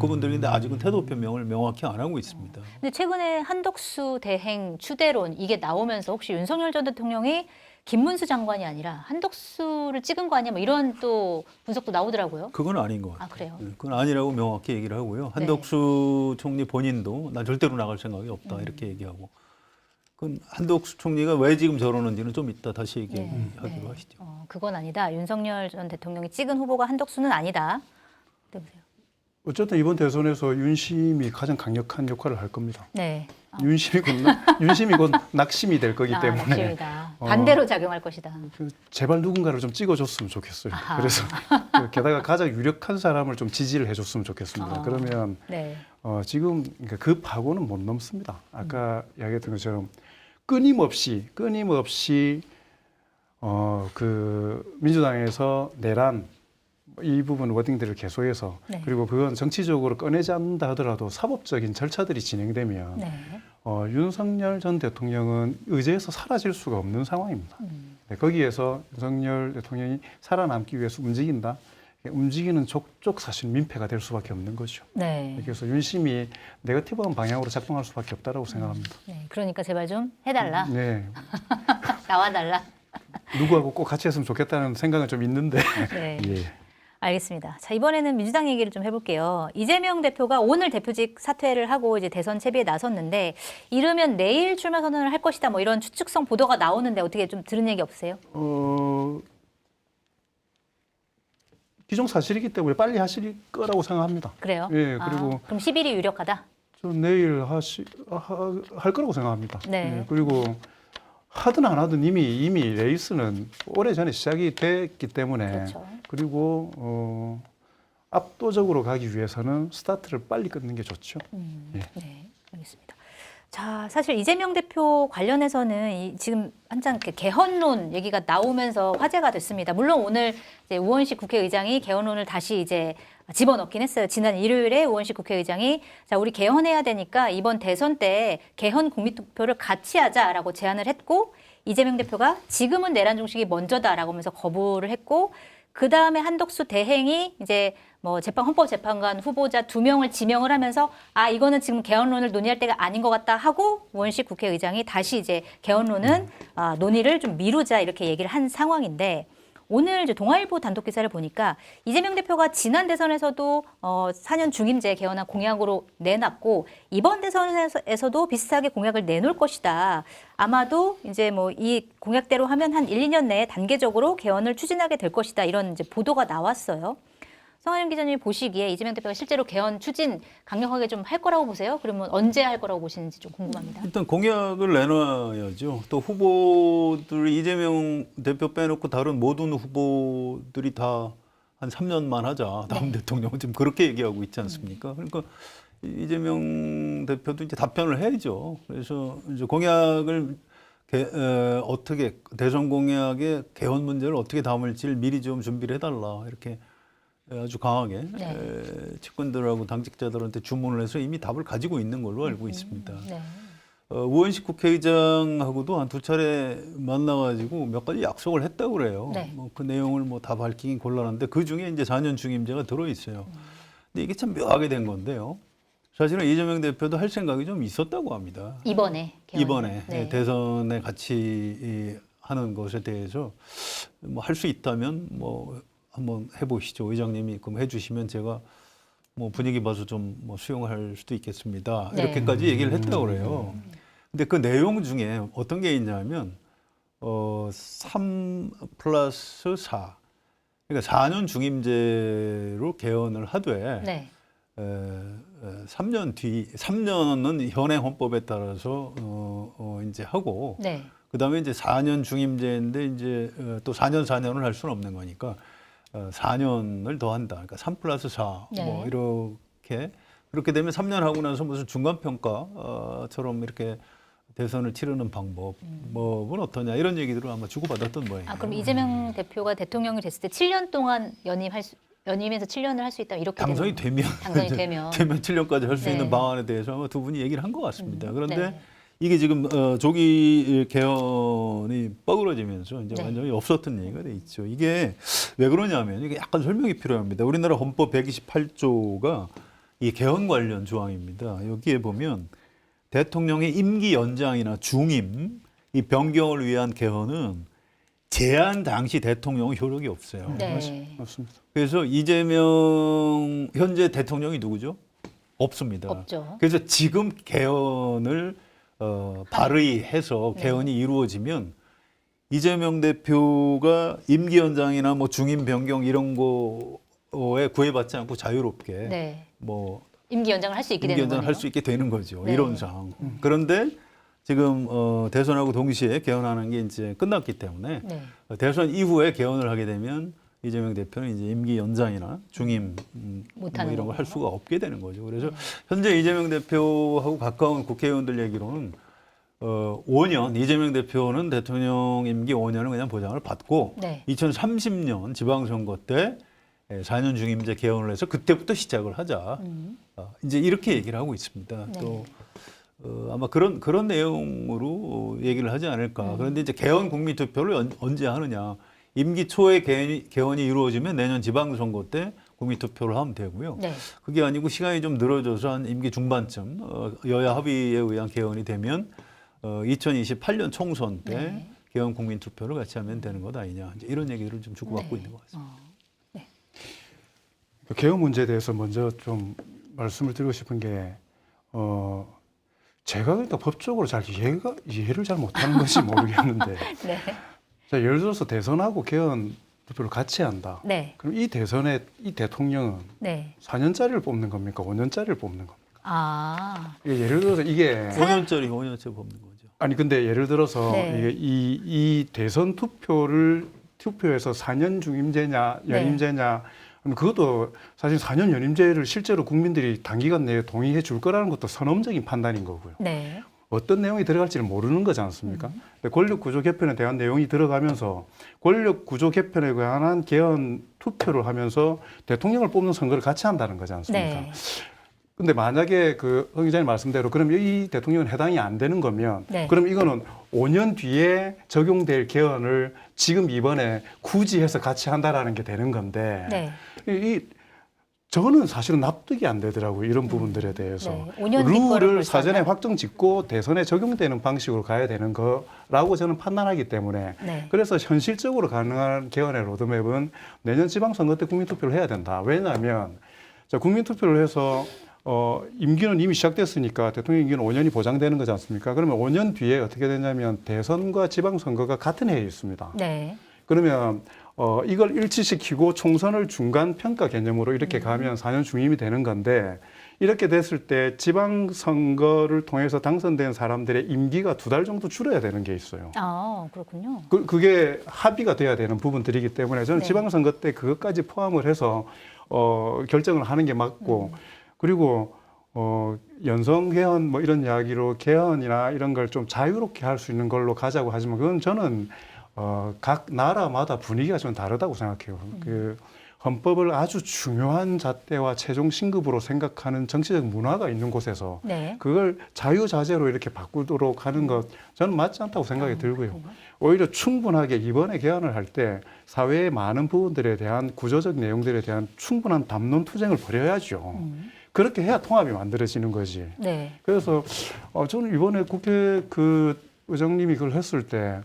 그분들이 근데 아직은 태도 변명을 명확히 안 하고 있습니다. 근데 최근에 한덕수 대행 추대론 이게 나오면서 혹시 윤석열 전 대통령이 김문수 장관이 아니라 한덕수를 찍은 거 아니야? 뭐 이런 또 분석도 나오더라고요. 그건 아닌 것 같아요. 그래요? 그건 아니라고 명확히 얘기를 하고요. 한덕수 총리 본인도 난 절대로 나갈 생각이 없다 이렇게 얘기하고. 그건 한덕수 총리가 왜 지금 저러는지는 좀 이따 다시 얘기하기로 하시죠. 그건 아니다. 윤석열 전 대통령이 찍은 후보가 한덕수는 아니다. 어떻게 보세요? 어쨌든 이번 대선에서 윤심이 가장 강력한 역할을 할 겁니다. 네. 윤심이 곧 낙심이 될 거기 때문에 낙심이다. 반대로 작용할 것이다. 제발 누군가를 좀 찍어줬으면 좋겠어요. 그래서 게다가 가장 유력한 사람을 좀 지지를 해줬으면 좋겠습니다. 그러면 네. 지금 그러니까 그 파고는 못 넘습니다. 아까 이야기했던 것처럼 끊임없이 그 민주당에서 내란 이 부분 워딩들을 계속해서 네. 그리고 그건 정치적으로 꺼내지 않는다 하더라도 사법적인 절차들이 진행되면 네. 윤석열 전 대통령은 의제에서 사라질 수가 없는 상황입니다. 네, 거기에서 윤석열 대통령이 살아남기 위해서 움직인다. 움직이는 족족 사실 민폐가 될 수밖에 없는 거죠. 네. 그래서 윤심이 네거티브한 방향으로 작동할 수밖에 없다고 생각합니다. 네. 그러니까 제발 좀 해달라. 네. 나와달라. 누구하고 꼭 같이 했으면 좋겠다는 생각은 좀 있는데. 네. 예. 알겠습니다. 자, 이번에는 민주당 얘기를 좀 해볼게요. 이재명 대표가 오늘 대표직 사퇴를 하고 이제 대선 채비에 나섰는데 이르면 내일 출마 선언을 할 것이다. 뭐 이런 추측성 보도가 나오는데 어떻게 좀 들은 얘기 없으세요? 기정사실이기 때문에 빨리 하실 거라고 생각합니다. 그래요? 예, 그리고 그럼 10일이 유력하다? 좀 내일 할 거라고 생각합니다. 네. 예, 그리고 하든 안 하든 이미 레이스는 오래전에 시작이 됐기 때문에 그렇죠. 그리고 압도적으로 가기 위해서는 스타트를 빨리 끊는 게 좋죠. 예. 네, 알겠습니다. 자, 사실 이재명 대표 관련해서는 지금 한창 이렇게 개헌론 얘기가 나오면서 화제가 됐습니다. 물론 오늘 이제 우원식 국회의장이 개헌론을 다시 이제 집어넣긴 했어요. 지난 일요일에 우원식 국회의장이 자, 우리 개헌해야 되니까 이번 대선 때 개헌 국민투표를 같이 하자라고 제안을 했고 이재명 대표가 지금은 내란 종식이 먼저다라고 하면서 거부를 했고 그 다음에 한덕수 대행이 이제 뭐 헌법재판관 후보자 2명을 지명을 하면서 아 이거는 지금 개헌론을 논의할 때가 아닌 것 같다 하고 우원식 국회의장이 다시 이제 개헌론은 논의를 좀 미루자 이렇게 얘기를 한 상황인데 오늘 이제 동아일보 단독 기사를 보니까 이재명 대표가 지난 대선에서도 4년 중임제 개헌안 공약으로 내놨고 이번 대선에서도 비슷하게 공약을 내놓을 것이다. 아마도 이제 뭐 이 공약대로 하면 한 1, 2년 내에 단계적으로 개헌을 추진하게 될 것이다. 이런 이제 보도가 나왔어요. 성하윤 기자님이 보시기에 이재명 대표가 실제로 개헌 추진 강력하게 좀 할 거라고 보세요? 그러면 언제 할 거라고 보시는지 좀 궁금합니다. 일단 공약을 내놔야죠. 또 후보들이 이재명 대표 빼놓고 다른 모든 후보들이 다 한 3년만 하자. 다음 대통령은 지금 그렇게 얘기하고 있지 않습니까? 그러니까 이재명 대표도 이제 답변을 해야죠. 그래서 이제 공약을 어떻게 대선 공약의 개헌 문제를 어떻게 담을지를 미리 좀 준비를 해달라 이렇게 아주 강하게 측근들하고 당직자들한테 주문을 해서 이미 답을 가지고 있는 걸로 알고 있습니다. 네. 우원식 국회의장하고도 한 2차례 만나가지고 몇 가지 약속을 했다고 그래요. 네. 뭐 그 내용을 뭐 다 밝히긴 곤란한데 그 중에 이제 4년 중임제가 들어있어요. 근데 이게 참 묘하게 된 건데요. 사실은 이재명 대표도 할 생각이 좀 있었다고 합니다. 이번에 개헌. 이번에 네. 대선에 같이 하는 것에 대해서 뭐 할 수 있다면 뭐 한번 해보시죠. 의장님이 그럼 해주시면 제가 뭐 분위기 봐서 좀 뭐 수용할 수도 있겠습니다. 네. 이렇게까지 얘기를 했다고 그래요. 근데 그 내용 중에 어떤 게 있냐면 3 플러스 4 그러니까 4년 중임제로 개헌을 하되 네. 3년은 현행 헌법에 따라서 이제 하고 네. 그다음에 이제 4년 중임제인데 이제 또 4년을 할 수는 없는 거니까 4년을 더 한다. 그러니까 3 플러스 4 네. 뭐 이렇게 그렇게 되면 3년 하고 나서 무슨 중간 평가처럼 이렇게 대선을 치르는 방법은 어떠냐 이런 얘기들을 아마 주고받았던 모양이에요. 그럼 이재명 대표가 대통령이 됐을 때 7년 동안 연임해서 7년을 할 수 있다 이렇게 당선이 되면 당선이 되면 7년까지 할 수 네. 있는 방안에 대해서 아마 두 분이 얘기를 한 것 같습니다. 그런데 네. 이게 지금 조기 개헌이 뻐그러지면서 이제 네. 완전히 없었던 얘기가 돼 있죠. 이게 왜 그러냐면 이게 약간 설명이 필요합니다. 우리나라 헌법 128조가 이 개헌 관련 조항입니다. 여기에 보면 대통령의 임기 연장이나 중임, 이 변경을 위한 개헌은 제한 당시 대통령은 효력이 없어요. 네. 맞습니다. 그래서 이재명 현재 대통령이 누구죠? 없습니다. 없죠. 그래서 지금 개헌을 발의해서 네. 개헌이 이루어지면 이재명 대표가 임기 연장이나 뭐 중임 변경 이런 거에 구애받지 않고 자유롭게 네. 뭐 임기 연장을 할 수 있게 임기 되는 연장을 거네요. 할 수 있게 되는 거죠. 네. 이론상. 그런데 지금 대선하고 동시에 개헌하는 게 이제 끝났기 때문에 네. 대선 이후에 개헌을 하게 되면 이재명 대표는 이제 임기 연장이나 중임 뭐 못하는 이런 걸 할 거군요. 수가 없게 되는 거죠. 그래서 현재 이재명 대표하고 가까운 국회의원들 얘기로는 5년 이재명 대표는 대통령 임기 5년을 그냥 보장을 받고 네. 2030년 지방선거 때 4년 중임제 개헌을 해서 그때부터 시작을 하자. 이제 이렇게 얘기를 하고 있습니다. 네. 또 아마 그런 내용으로 얘기를 하지 않을까. 그런데 이제 개헌 국민투표를 언제 하느냐. 임기 초에 개헌이 이루어지면 내년 지방선거 때 국민투표를 하면 되고요. 네. 그게 아니고 시간이 좀 늘어져서 한 임기 중반쯤 여야 합의에 의한 개헌이 되면 2028년 총선 때 네. 개헌 국민 투표를 같이 하면 되는 것 아니냐 이제 이런 얘기를 좀 주고받고 네. 있는 것 같습니다. 개헌 문제에 대해서 먼저 좀 말씀을 드리고 싶은 게 제가 그러니까 법적으로 잘 이해를 잘 못하는 건지 모르겠는데 네. 자, 예를 들어서 대선하고 개헌 투표를 같이 한다. 네. 그럼 이 대선에 이 대통령은 네. 4년짜리를 뽑는 겁니까? 5년짜리를 뽑는 겁니까? 아. 이게 예를 들어서 이게 5년짜리 뽑는 거죠. 아니 근데 예를 들어서 네. 이게 이 대선 투표에서 4년 중임제냐 네. 연임제냐 그럼 그것도 사실 4년 연임제를 실제로 국민들이 단기간 내에 동의해 줄 거라는 것도 선언적인 판단인 거고요. 네. 어떤 내용이 들어갈지를 모르는 거지 않습니까? 근데 권력구조 개편에 대한 내용이 들어가면서 권력구조 개편에 관한 개헌 투표를 하면서 대통령을 뽑는 선거를 같이 한다는 거지 않습니까? 네. 근데 만약에 허 기자님 말씀대로 그럼 이 대통령은 해당이 안 되는 거면 네. 그럼 이거는 5년 뒤에 적용될 개헌을 지금 이번에 굳이 해서 같이 한다라는 게 되는 건데 네. 저는 사실은 납득이 안 되더라고요. 이런 부분들에 대해서. 네. 5년 뒤 거를 룰을 벌써 사전에 한다? 확정 짓고 대선에 적용되는 방식으로 가야 되는 거라고 저는 판단하기 때문에 네. 그래서 현실적으로 가능한 개헌의 로드맵은 내년 지방선거 때 국민투표를 해야 된다. 왜냐하면 국민투표를 해서 임기는 이미 시작됐으니까 대통령 임기는 5년이 보장되는 거지 않습니까? 그러면 5년 뒤에 어떻게 되냐면 대선과 지방선거가 같은 해에 있습니다. 네. 그러면 이걸 일치시키고 총선을 중간 평가 개념으로 이렇게 가면 4년 중임이 되는 건데 이렇게 됐을 때 지방선거를 통해서 당선된 사람들의 임기가 2달 정도 줄어야 되는 게 있어요. 아, 그렇군요. 그게 합의가 돼야 되는 부분들이기 때문에 저는 네. 지방선거 때 그것까지 포함을 해서 결정을 하는 게 맞고 그리고 연성 개헌 뭐 이런 이야기로 개헌이나 이런 걸 좀 자유롭게 할 수 있는 걸로 가자고 하지만 그건 저는 각 나라마다 분위기가 좀 다르다고 생각해요. 그 헌법을 아주 중요한 잣대와 최종 신급으로 생각하는 정치적 문화가 있는 곳에서 네. 그걸 자유자재로 이렇게 바꾸도록 하는 것 저는 맞지 않다고 생각이 들고요. 오히려 충분하게 이번에 개헌을 할 때 사회의 많은 부분들에 대한 구조적 내용들에 대한 충분한 담론 투쟁을 벌여야죠. 그렇게 해야 통합이 만들어지는 거지. 네. 그래서 저는 이번에 국회 의장님이 그걸 했을 때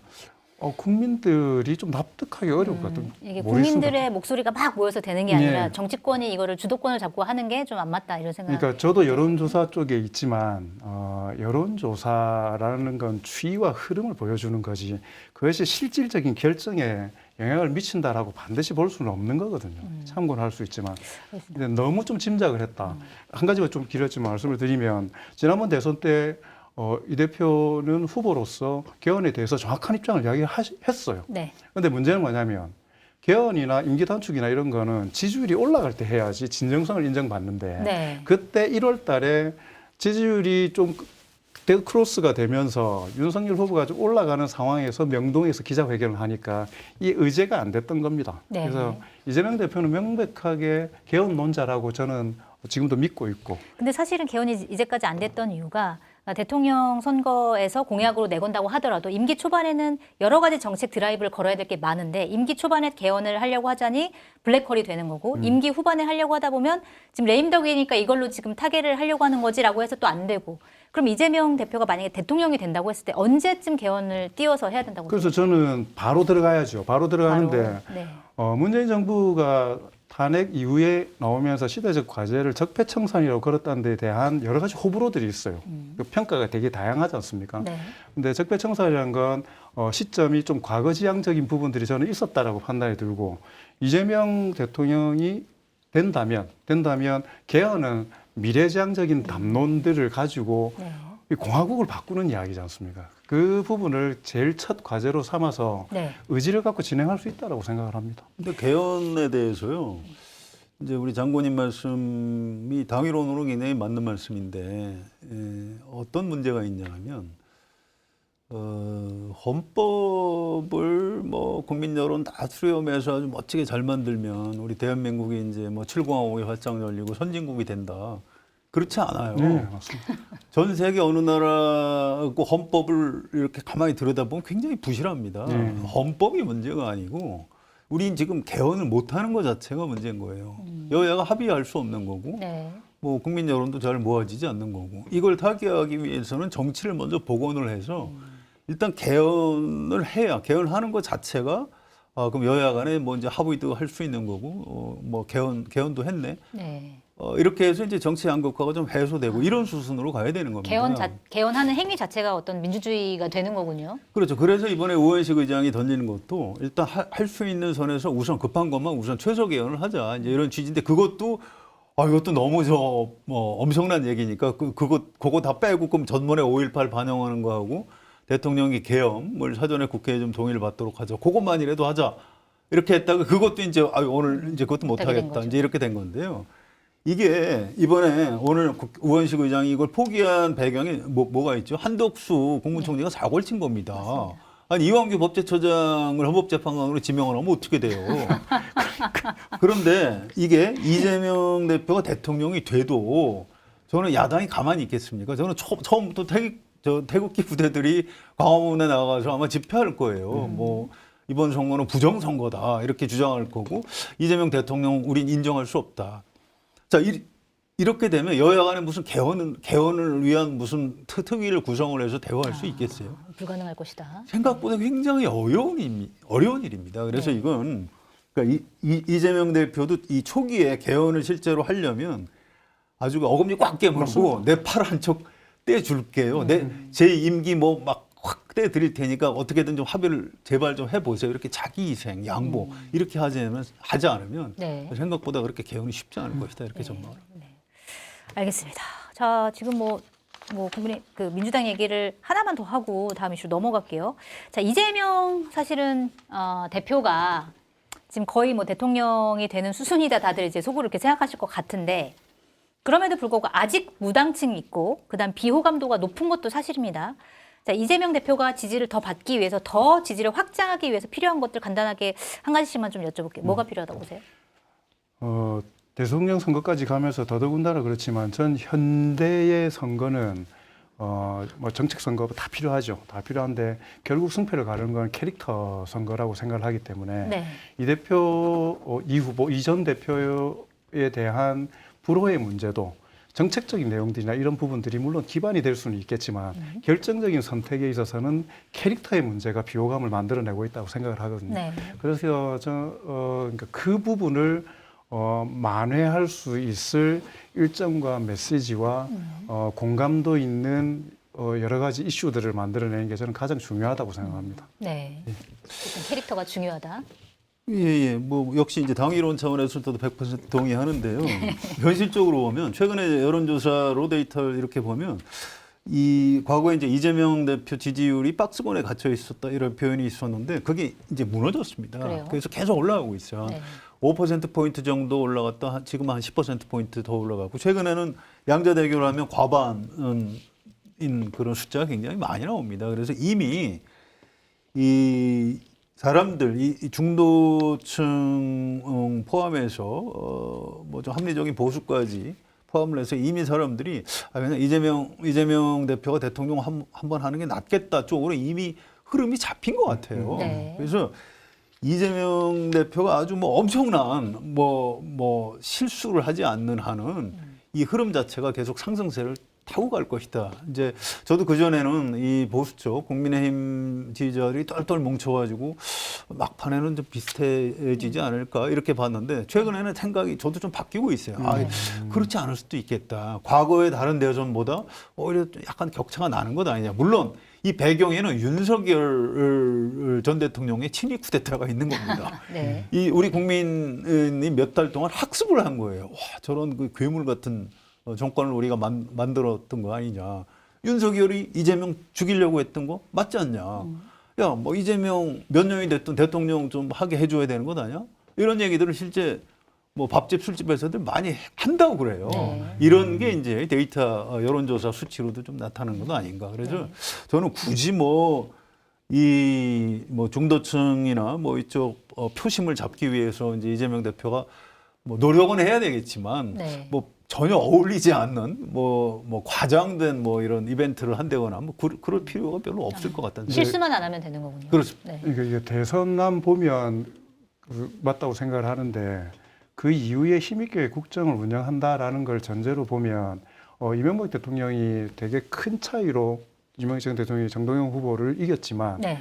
국민들이 좀 납득하기 어려울 것 같아요. 이게 국민들의 목소리가 막 모여서 되는 게 아니라 네. 정치권이 이거를 주도권을 잡고 하는 게 좀 안 맞다 이런 생각. 그러니까 저도 여론조사 쪽에 있지만 여론조사라는 건 추이와 흐름을 보여주는 거지 그것이 실질적인 결정에 영향을 미친다라고 반드시 볼 수는 없는 거거든요. 참고는 할 수 있지만 근데 너무 좀 짐작을 했다. 한 가지만 좀 길었지만 말씀을 드리면 지난번 대선 때 이 대표는 후보로서 개헌에 대해서 정확한 입장을 이야기했어요. 네. 그런데 문제는 뭐냐면 개헌이나 임기 단축이나 이런 거는 지지율이 올라갈 때 해야지 진정성을 인정받는데 네. 그때 1월 달에 지지율이 좀 크로스가 되면서 윤석열 후보가 좀 올라가는 상황에서 명동에서 기자회견을 하니까 이 의제가 안 됐던 겁니다. 네. 그래서 이재명 대표는 명백하게 개헌론자라고 저는 지금도 믿고 있고 근데 사실은 개헌이 이제까지 안 됐던 이유가 대통령 선거에서 공약으로 내건다고 하더라도 임기 초반에는 여러 가지 정책 드라이브를 걸어야 될 게 많은데 임기 초반에 개헌을 하려고 하자니 블랙홀이 되는 거고 임기 후반에 하려고 하다 보면 지금 레임덕이니까 이걸로 지금 타개를 하려고 하는 거지라고 해서 또 안 되고 그럼 이재명 대표가 만약에 대통령이 된다고 했을 때 언제쯤 개헌을 띄워서 해야 된다고 그래서 저는 바로 들어가야죠. 바로 들어가는데 바로, 네. 문재인 정부가 탄핵 이후에 나오면서 시대적 과제를 적폐청산이라고 걸었다는 데 대한 여러 가지 호불호들이 있어요. 그 평가가 되게 다양하지 않습니까? 네. 근데 적폐청산이라는 건 시점이 좀 과거지향적인 부분들이 저는 있었다라고 판단이 들고 이재명 대통령이 된다면 개헌은 미래지향적인 담론들을 가지고 네. 이 공화국을 바꾸는 이야기지 않습니까? 그 부분을 제일 첫 과제로 삼아서 네. 의지를 갖고 진행할 수 있다라고 생각을 합니다. 근데 개헌에 대해서요. 이제 우리 장관님 말씀이 당위론으로 굉장히 맞는 말씀인데 어떤 문제가 있냐면 헌법을 뭐 국민 여론 다 수렴해서 아주 멋지게 잘 만들면 우리 대한민국이 이제 뭐 7공화국이 활짝 열리고 선진국이 된다. 그렇지 않아요. 네, 맞습니다. 전 세계 어느 나라 그 헌법을 이렇게 가만히 들여다보면 굉장히 부실합니다. 네. 헌법이 문제가 아니고 우린 지금 개헌을 못하는 것 자체가 문제인 거예요. 여야가 합의할 수 없는 거고 네. 뭐 국민 여론도 잘 모아지지 않는 거고 이걸 타개하기 위해서는 정치를 먼저 복원을 해서 일단 개헌을 해야 개헌하는 것 자체가 그럼 여야 간에 뭐 이제 합의도 할 수 있는 거고 뭐 개헌도 했네. 네. 이렇게 해서 이제 정치 양극화가 좀 해소되고 이런 수순으로 가야 되는 겁니다. 개헌하는 행위 자체가 어떤 민주주의가 되는 거군요. 그렇죠. 그래서 이번에 우원식 의장이 던지는 것도 일단 할 수 있는 선에서 우선 급한 것만 우선 최소 개헌을 하자. 이제 이런 취지인데 그것도 이것도 너무 엄청난 얘기니까 그거 다 빼고 그럼 전번에 5.18 반영하는 거하고 대통령이 계엄을 사전에 국회에 좀 동의를 받도록 하자. 그것만이라도 하자. 이렇게 했다가 그것도 이제 오늘 이제 그것도 못 하겠다. 이제 이렇게 된 건데요. 이게 이번에 오늘 우원식 의장이 이걸 포기한 배경에 뭐가 있죠? 한덕수 국무총리가 사고를 친 겁니다. 맞습니다. 아니 이완규 법제처장을 헌법재판관으로 지명을 하면 어떻게 돼요? 그런데 이게 이재명 대표가 대통령이 돼도 저는 야당이 가만히 있겠습니까? 저는 처음부터 태극기 부대들이 광화문에 나가서 아마 집회할 거예요. 뭐 이번 선거는 부정선거다 이렇게 주장할 거고 이재명 대통령 우린 인정할 수 없다. 자 이렇게 되면 여야 간에 무슨 개헌을 위한 무슨 특위를 구성을 해서 대화할 수 있겠어요? 불가능할 것이다. 생각보다 굉장히 어려운 일입니다. 그래서 네. 이건 그러니까 이재명 대표도 이 초기에 개헌을 실제로 하려면 아주 어금니 꽉 깨물고 내 팔 한쪽 떼줄게요. 제 임기 뭐 막 확 떼드릴 테니까 어떻게든 좀 합의를 제발 좀 해보세요. 이렇게 자기 희생, 양보 이렇게 하지 않으면 네. 생각보다 그렇게 개헌이 쉽지 않을 것이다. 이렇게 전망을 합니다. 네. 알겠습니다. 자, 지금 민주당 얘기를 하나만 더 하고 다음 이슈로 넘어갈게요. 자, 이재명 사실은 대표가 지금 거의 뭐 대통령이 되는 수순이다 다들 이제 속으로 이렇게 생각하실 것 같은데 그럼에도 불구하고 아직 무당층이 있고 그다음 비호감도가 높은 것도 사실입니다. 자, 이재명 대표가 지지를 더 받기 위해서 더 지지를 확장하기 위해서 필요한 것들 간단하게 한 가지씩만 좀 여쭤볼게요. 뭐가 필요하다고 보세요? 대통령 선거까지 가면서 더더군다나 그렇지만 전 현대의 선거는 뭐 정책 선거 다 필요하죠. 다 필요한데 결국 승패를 가르는 건 캐릭터 선거라고 생각을 하기 때문에 네. 이 대표 이 후보 이 전 대표에 대한 불호의 문제도 정책적인 내용들이나 이런 부분들이 물론 기반이 될 수는 있겠지만 결정적인 선택에 있어서는 캐릭터의 문제가 비호감을 만들어내고 있다고 생각을 하거든요. 네. 그래서 그러니까 그 부분을 만회할 수 있을 일정과 메시지와 공감도 있는 여러 가지 이슈들을 만들어내는 게 저는 가장 중요하다고 생각합니다. 네. 어떤 캐릭터가 중요하다. 예. 뭐 역시 이제 당이론 차원에서 저도 100% 동의하는데요. 현실적으로 보면 최근에 여론조사로 데이터를 이렇게 보면 이 과거에 이제 이재명 대표 지지율이 박스권에 갇혀 있었다 이런 표현이 있었는데 그게 이제 무너졌습니다. 그래요? 그래서 계속 올라가고 있어요. 네. 5%포인트 정도 올라갔다 지금 한 10%포인트 더 올라가고 최근에는 양자 대결을 하면 과반인 그런 숫자가 굉장히 많이 나옵니다. 그래서 이미 이 사람들, 이 중도층 포함해서 뭐 좀 합리적인 보수까지 포함을 해서 이미 사람들이 그냥 이재명 대표가 대통령 한번 하는 게 낫겠다 쪽으로 이미 흐름이 잡힌 것 같아요. 네. 그래서 이재명 대표가 아주 뭐 엄청난 뭐 실수를 하지 않는 한은 이 흐름 자체가 계속 상승세를 타고 갈 것이다. 이제 저도 그전에는 이 보수 쪽 국민의힘 지지자들이 똘똘 뭉쳐가지고 막판에는 좀 비슷해지지 않을까 이렇게 봤는데 최근에는 생각이 저도 좀 바뀌고 있어요. 그렇지 않을 수도 있겠다. 과거의 다른 대선보다 오히려 약간 격차가 나는 것 아니냐. 물론 이 배경에는 윤석열 전 대통령의 친위 쿠데타가 있는 겁니다. 네. 이 우리 국민이 몇 달 동안 학습을 한 거예요. 와, 저런 그 괴물 같은 정권을 우리가 만들었던 거 아니냐. 윤석열이 이재명 죽이려고 했던 거 맞지 않냐. 야, 뭐 이재명 몇 년이 됐든 대통령 좀 하게 해줘야 되는 것 아니야? 이런 얘기들을 실제 뭐 밥집 술집에서들 많이 한다고 그래요. 네. 이런 게 이제 데이터 여론조사 수치로도 좀 나타나는 건 아닌가. 그래서 저는 굳이 뭐 중도층이나 뭐 이쪽 표심을 잡기 위해서 이제 이재명 대표가 뭐 노력은 해야 되겠지만 네. 뭐 전혀 어울리지 않는 뭐 과장된 뭐 이런 이벤트를 한다거나 뭐 그럴 필요가 별로 없을 것 같다는 생각이 실수만 안 하면 되는 거군요. 그렇습니다. 네. 그러니까 이게 대선남 보면 맞다고 생각을 하는데 그 이후에 힘있게 국정을 운영한다라는 걸 전제로 보면 이명박 대통령이 되게 큰 차이로 이명박 전 대통령이 정동영 후보를 이겼지만 네.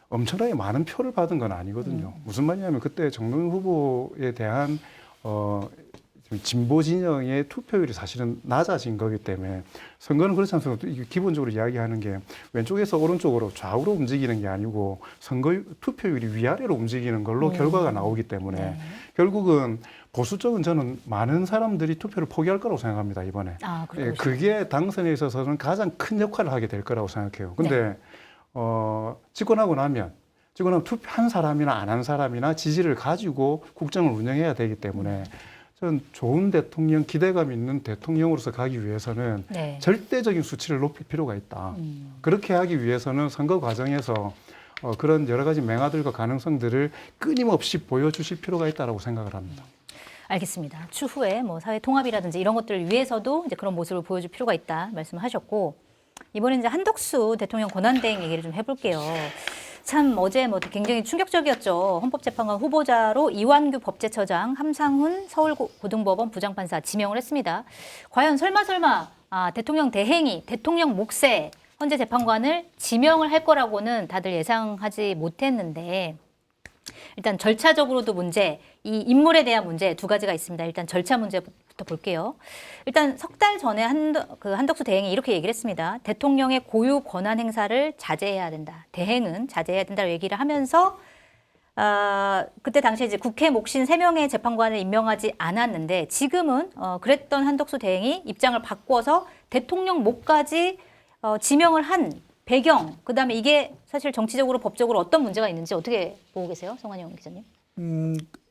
엄청나게 많은 표를 받은 건 아니거든요. 무슨 말이냐면 그때 정동영 후보에 대한 좀 진보 진영의 투표율이 사실은 낮아진 거기 때문에 선거는 그렇지 않습니까? 이게 기본적으로 이야기하는 게 왼쪽에서 오른쪽으로 좌우로 움직이는 게 아니고 선거 투표율이 위아래로 움직이는 걸로 결과가 나오기 때문에 네. 결국은 보수 쪽은 저는 많은 사람들이 투표를 포기할 거라고 생각합니다, 이번에. 아, 예, 그렇죠. 그게 당선에 있어서는 가장 큰 역할을 하게 될 거라고 생각해요. 근데 집권하고 나면 투표한 사람이나 안 한 사람이나 지지를 가지고 국정을 운영해야 되기 때문에 저는 좋은 대통령, 기대감 있는 대통령으로서 가기 위해서는 네. 절대적인 수치를 높일 필요가 있다. 그렇게 하기 위해서는 선거 과정에서 그런 여러 가지 맹아들과 가능성들을 끊임없이 보여주실 필요가 있다고 생각을 합니다. 알겠습니다. 추후에 뭐 사회 통합이라든지 이런 것들을 위해서도 이제 그런 모습을 보여줄 필요가 있다 말씀하셨고, 이번에 이제 한덕수 대통령 권한대행 얘기를 좀 해볼게요. 참 어제 뭐 굉장히 충격적이었죠. 헌법재판관 후보자로 이완규 법제처장, 함상훈 서울고등법원 부장판사 지명을 했습니다. 과연 설마 대통령 대행이 대통령 몫에 헌재 재판관을 지명을 할 거라고는 다들 예상하지 못했는데, 일단 절차적으로도 문제, 이 인물에 대한 문제 두 가지가 있습니다. 일단 절차 문제부터 볼게요. 일단 석 달 전에 한덕수 대행이 이렇게 얘기를 했습니다. 대통령의 고유 권한 행사를 자제해야 된다. 대행은 자제해야 된다고 얘기를 하면서 그때 당시에 이제 국회 몫인 3명의 재판관을 임명하지 않았는데, 지금은 그랬던 한덕수 대행이 입장을 바꿔서 대통령 몫까지 지명을 한 배경, 그다음에 이게 사실 정치적으로 법적으로 어떤 문제가 있는지 어떻게 보고 계세요, 성환영 기자님?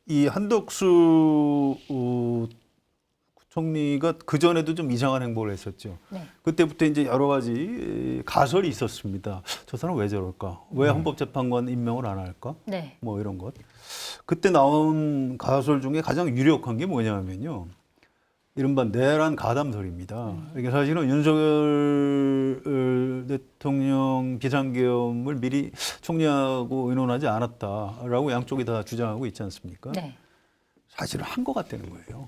이 한덕수 총리가 그 전에도 좀 이상한 행보를 했었죠. 네. 그때부터 이제 여러 가지 가설이 있었습니다. 저 사람 왜 저럴까? 왜 헌법재판관 임명을 안 할까? 네. 뭐 이런 것. 그때 나온 가설 중에 가장 유력한 게 뭐냐면요. 이른바 내란 가담설입니다. 이게 사실은 윤석열 대통령 비상계엄을 미리 총리하고 의논하지 않았다라고 양쪽이 다 주장하고 있지 않습니까? 네. 사실은 한 것 같다는 거예요.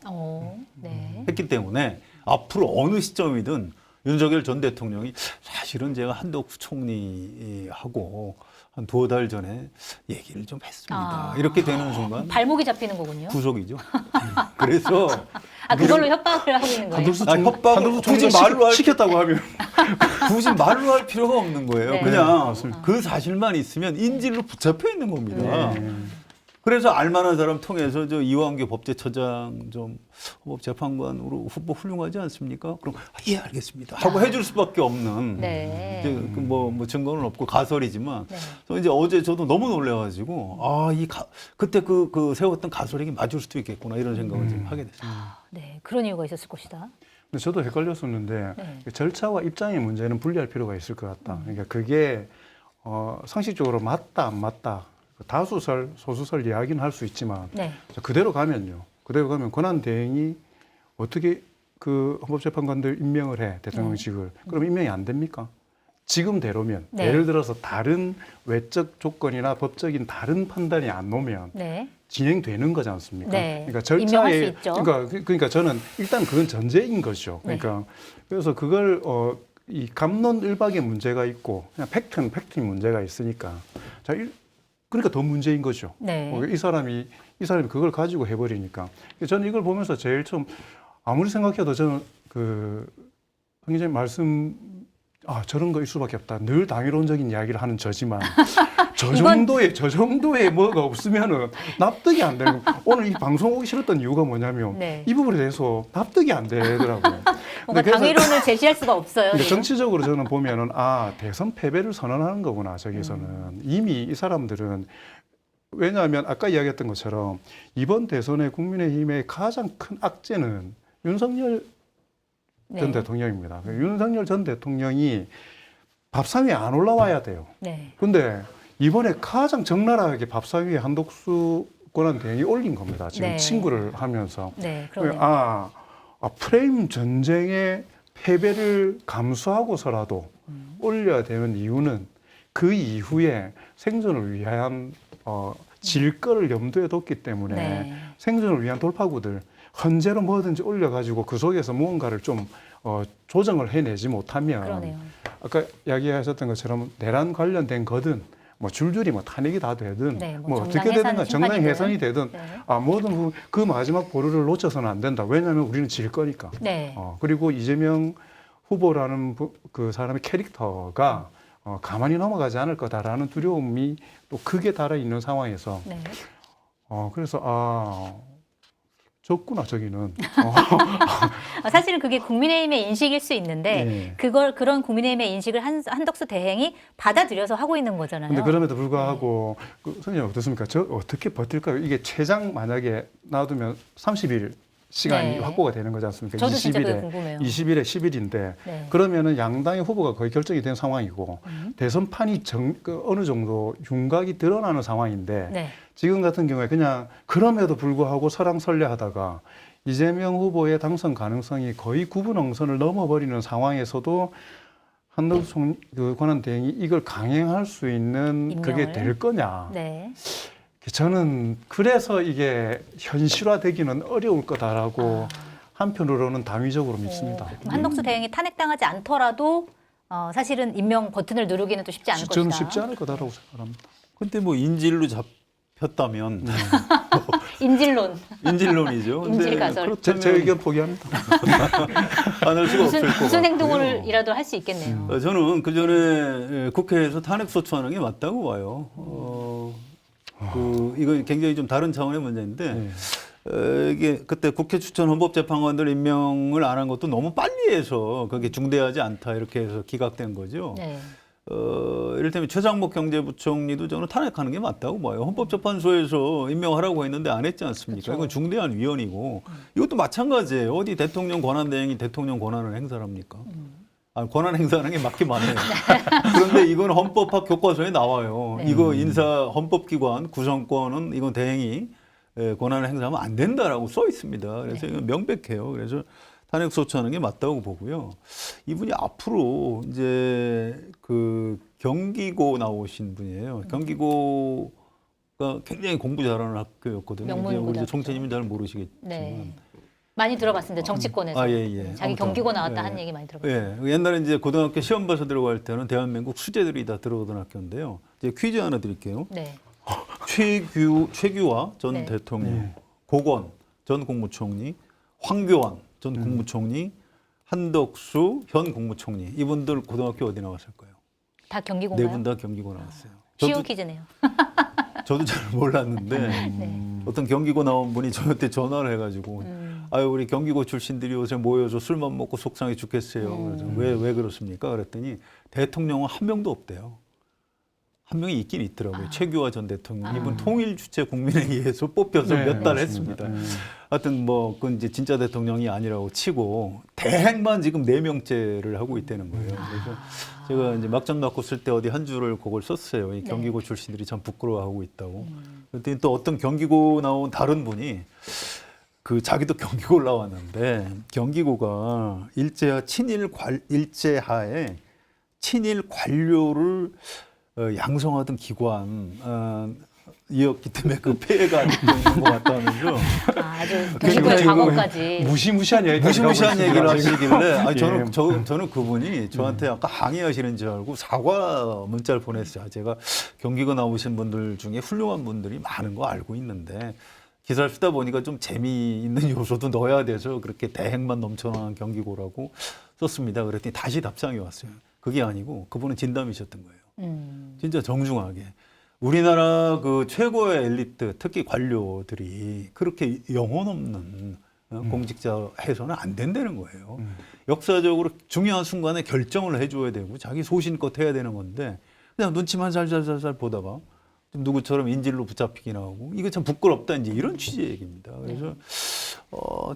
네. 했기 때문에 앞으로 어느 시점이든 윤석열 전 대통령이 사실은 제가 한덕수 총리하고 한 2달 전에 얘기를 좀 했습니다. 이렇게 되는 순간 발목이 잡히는 거군요. 구속이죠. 그래서 그걸로 협박을 하고 있는 거예요. 협박을 굳이 말로 시켰다고 하면 굳이 말로 할 필요가 없는 거예요. 네. 그냥 그 사실만 있으면 인질로 붙잡혀 있는 겁니다. 그래서 알만한 사람 통해서 저 이완규 법제처장 좀 헌법재판관으로 후보 훌륭하지 않습니까? 그럼 예 알겠습니다 하고 해줄 수밖에 없는. 네. 이제 뭐 증거는 없고 가설이지만. 네. 그래서 이제 어제 저도 너무 놀래가지고 그때 그 세웠던 가설이 맞을 수도 있겠구나 이런 생각을 좀 하게 됐습니다. 네, 그런 이유가 있었을 것이다. 근데 저도 헷갈렸었는데 네. 절차와 입장의 문제는 분리할 필요가 있을 것 같다. 그러니까 그게 상식적으로 맞다 안 맞다. 다수설, 소수설 이야기는 할 수 있지만 네. 그대로 가면 권한 대행이 어떻게 그 헌법재판관들 임명을 해 대통령직을 그럼 임명이 안 됩니까? 지금대로면 네. 예를 들어서 다른 외적 조건이나 법적인 다른 판단이 안 오면 네. 진행되는 거지 않습니까? 네. 그러니까 임명할 수 절차에 있죠. 그러니까 저는 일단 그건 전제인 거죠. 네. 그러니까 그래서 그걸 이 감론을박의 문제가 있고 그냥 팩트는 문제가 있으니까 그러니까 더 문제인 거죠. 네. 이 사람이 그걸 가지고 해버리니까. 저는 이걸 보면서 제일 처음 아무리 생각해도 저는 황 기자님 저런 거일 수밖에 없다. 늘 당위론적인 이야기를 하는 저지만 저 정도의 뭐가 없으면은 납득이 안 되는 거. 오늘 이 방송 오기 싫었던 이유가 뭐냐면 네. 이 부분에 대해서 납득이 안 되더라고요. 뭔가 당위론을 제시할 수가 없어요. 그러니까 지금. 정치적으로 저는 보면은 대선 패배를 선언하는 거구나 저기서는. 이미 이 사람들은 왜냐하면 아까 이야기했던 것처럼 이번 대선의 국민의힘의 가장 큰 악재는 윤석열 전 대통령입니다. 윤석열 전 대통령이 밥상 위에 안 올라와야 돼요. 네. 근데 이번에 가장 적나라하게 밥상 위에 한덕수 권한대행이 올린 겁니다. 지금 네. 친구를 하면서. 네, 그러네요. 프레임 전쟁의 패배를 감수하고서라도 올려야 되는 이유는 그 이후에 생존을 위한 질 거를 염두에 뒀기 때문에 네. 생존을 위한 돌파구들 헌재로 뭐든지 올려가지고 그 속에서 무언가를 좀 조정을 해내지 못하면 그러네요. 아까 이야기하셨던 것처럼 내란 관련된 거든 뭐 줄줄이 뭐 탄핵이 다 되든 네, 뭐 뭐 정당 어떻게 되든 해산 정당 심판이든. 해산이 되든 네. 모든 그 마지막 보루를 놓쳐서는 안 된다. 왜냐하면 우리는 질 거니까. 네. 그리고 이재명 후보라는 그 사람의 캐릭터가 가만히 넘어가지 않을 거다라는 두려움이 또 크게 달아 있는 상황에서 네. 그래서 졌구나 저기는. 사실은 그게 국민의힘의 인식일 수 있는데 네. 그런 국민의힘의 인식을 한덕수 대행이 받아들여서 하고 있는 거잖아요. 근데 그럼에도 불구하고 선생님 어떻습니까? 저 어떻게 버틸까요? 이게 최장 만약에 놔두면 30일 시간이 네. 확보가 되는 거지 않습니까? 저도 진짜 그게 궁금해요. 20일에 10일인데 네. 그러면은 양당의 후보가 거의 결정이 된 상황이고 대선판이 어느 정도 윤곽이 드러나는 상황인데 네. 지금 같은 경우에 그냥 그럼에도 불구하고 설왕설래하다가 이재명 후보의 당선 가능성이 거의 구분엉선을 넘어버리는 상황에서도 한덕수 권한대행이 이걸 강행할 수 있는 그게 임명을? 될 거냐? 네. 저는 그래서 이게 현실화되기는 어려울 거다라고 한편으로는 당위적으로 믿습니다. 그럼 한덕수 대행이 탄핵당하지 않더라도 사실은 임명 버튼을 누르기는 또 쉽지 않을 것이다. 저는 쉽지 않을 거다라고 생각합니다. 근데 뭐 인질로 잡혔다면 인질론이죠. 근데 인질가설. 그렇다면 제 의견 포기합니다. 안 할 수가 없을 것 같고요. 무슨 행동을이라도 할 수 있겠네요. 저는 그 전에 국회에서 탄핵 소추하는 게 맞다고 봐요. 이거 굉장히 좀 다른 차원의 문제인데 네. 이게 그때 국회 추천 헌법재판관들 임명을 안 한 것도 너무 빨리 해서 그게 중대하지 않다 이렇게 해서 기각된 거죠. 네. 이를테면 최상목 경제부총리도 저는 탄핵하는 게 맞다고 봐요. 헌법재판소에서 임명하라고 했는데 안 했지 않습니까? 그쵸. 이건 중대한 위헌이고 이것도 마찬가지예요. 어디 대통령 권한대행이 대통령 권한을 행사합니까? 권한 행사하는 게 맞긴 맞네요. 그런데 이건 헌법학 교과서에 나와요. 네. 이거 인사 헌법기관 구성권은 이건 대행이 권한을 행사하면 안 된다라고 써 있습니다. 그래서 네. 이건 명백해요. 그래서 탄핵 소추하는 게 맞다고 보고요. 이분이 앞으로 이제 그 경기고 나오신 분이에요. 경기고가 굉장히 공부 잘하는 학교였거든요. 명문고등학교. 우리 정체님은 잘 모르시겠지만. 네. 많이 들어봤습니다. 정치권에서. 예. 자기 아무튼, 경기고 나왔다 예. 한 얘기 많이 들어봤어요. 예. 옛날에 이제 고등학교 시험 봐서 들어갈 때는 대한민국 수재들이 다 들어오던 학교인데요. 이제 퀴즈 하나 드릴게요. 네. 최규화 전 네. 대통령, 네. 고건 전 국무총리, 황교안 전 국무총리, 한덕수 현 국무총리. 이분들 고등학교 어디 나왔을까요? 다 경기고인가요? 네 분 다 경기고 나왔어요. 쉬운 퀴즈네요. 저도 잘 몰랐는데 네. 어떤 경기고 나온 분이 저한테 전화를 해가지고 아유 우리 경기고 출신들이 요새 모여서 술만 먹고 속상해 죽겠어요. 그래서 왜 그렇습니까? 그랬더니 대통령은 한 명도 없대요. 한 명이 있긴 있더라고요. 최규화 전 대통령. 이분 통일 주체 국민회의에서 뽑혀서 네, 몇 달 맞습니다. 했습니다. 하여튼 뭐 그건 이제 진짜 대통령이 아니라고 치고 대행만 지금 4명째를 하고 있다는 거예요. 그래서 제가 이제 막장 맞고 쓸 때 어디 한 줄을 그걸 썼어요. 이 경기고 출신들이 참 부끄러워하고 있다고. 그랬더니 또 어떤 경기고 나온 다른 분이 그 자기도 경기고 나왔는데 경기고가 일제하에 친일 관료를 양성하던 기관이었기 때문에 그 폐해가 아직도 있는 것 같다면서 아주 그러니까 경기고의 지금 과거까지. 무시무시한 얘기까지 무시무시한 하고 얘기를 있습니다, 하시길래 아니, 지금. 저는 그분이 저한테 아까 항의하시는 줄 알고 사과 문자를 보냈어요. 제가 경기고 나오신 분들 중에 훌륭한 분들이 많은 거 알고 있는데 기사를 쓰다 보니까 좀 재미있는 요소도 넣어야 돼서 그렇게 대행만 넘쳐나는 경기고라고 썼습니다. 그랬더니 다시 답장이 왔어요. 그게 아니고 그분은 진담이셨던 거예요. 진짜 정중하게. 우리나라 그 최고의 엘리트, 특히 관료들이 그렇게 영혼 없는 공직자 해서는 안 된다는 거예요. 역사적으로 중요한 순간에 결정을 해줘야 되고 자기 소신껏 해야 되는 건데 그냥 눈치만 살살살살 보다가 좀 누구처럼 인질로 붙잡히기나 하고 이거 참 부끄럽다 이제 이런 취지의 얘기입니다. 그래서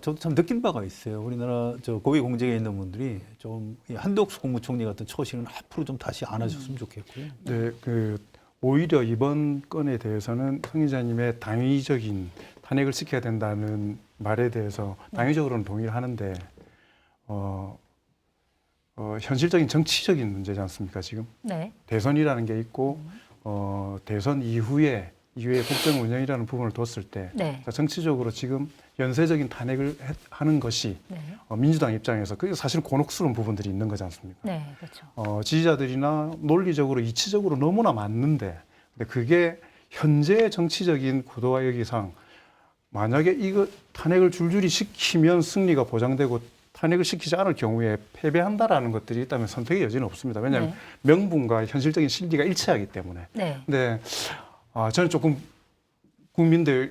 저도 참 느낀 바가 있어요. 우리나라 저 고위공직에 있는 분들이 좀 한덕수 국무총리 같은 처신은 앞으로 좀 다시 안 하셨으면 좋겠고요. 네, 오히려 이번 건에 대해서는 성 기자님의 당위적인 탄핵을 시켜야 된다는 말에 대해서 당위적으로는 동의를 하는데 현실적인 정치적인 문제지 않습니까 지금? 네. 대선이라는 게 있고 대선 이후에 국정 운영이라는 부분을 뒀을 때 네. 정치적으로 지금 연쇄적인 탄핵을 하는 것이 네. 민주당 입장에서 그게 사실 곤혹스러운 부분들이 있는 거지 않습니까? 네, 그렇죠. 지지자들이나 논리적으로 이치적으로 너무나 맞는데 근데 그게 현재 정치적인 구도와 여기상 만약에 이거 탄핵을 줄줄이 시키면 승리가 보장되고 탄핵을 시키지 않을 경우에 패배한다라는 것들이 있다면 선택의 여지는 없습니다. 왜냐하면 네. 명분과 현실적인 실리가 일치하기 때문에. 네. 근데 저는 조금 국민들의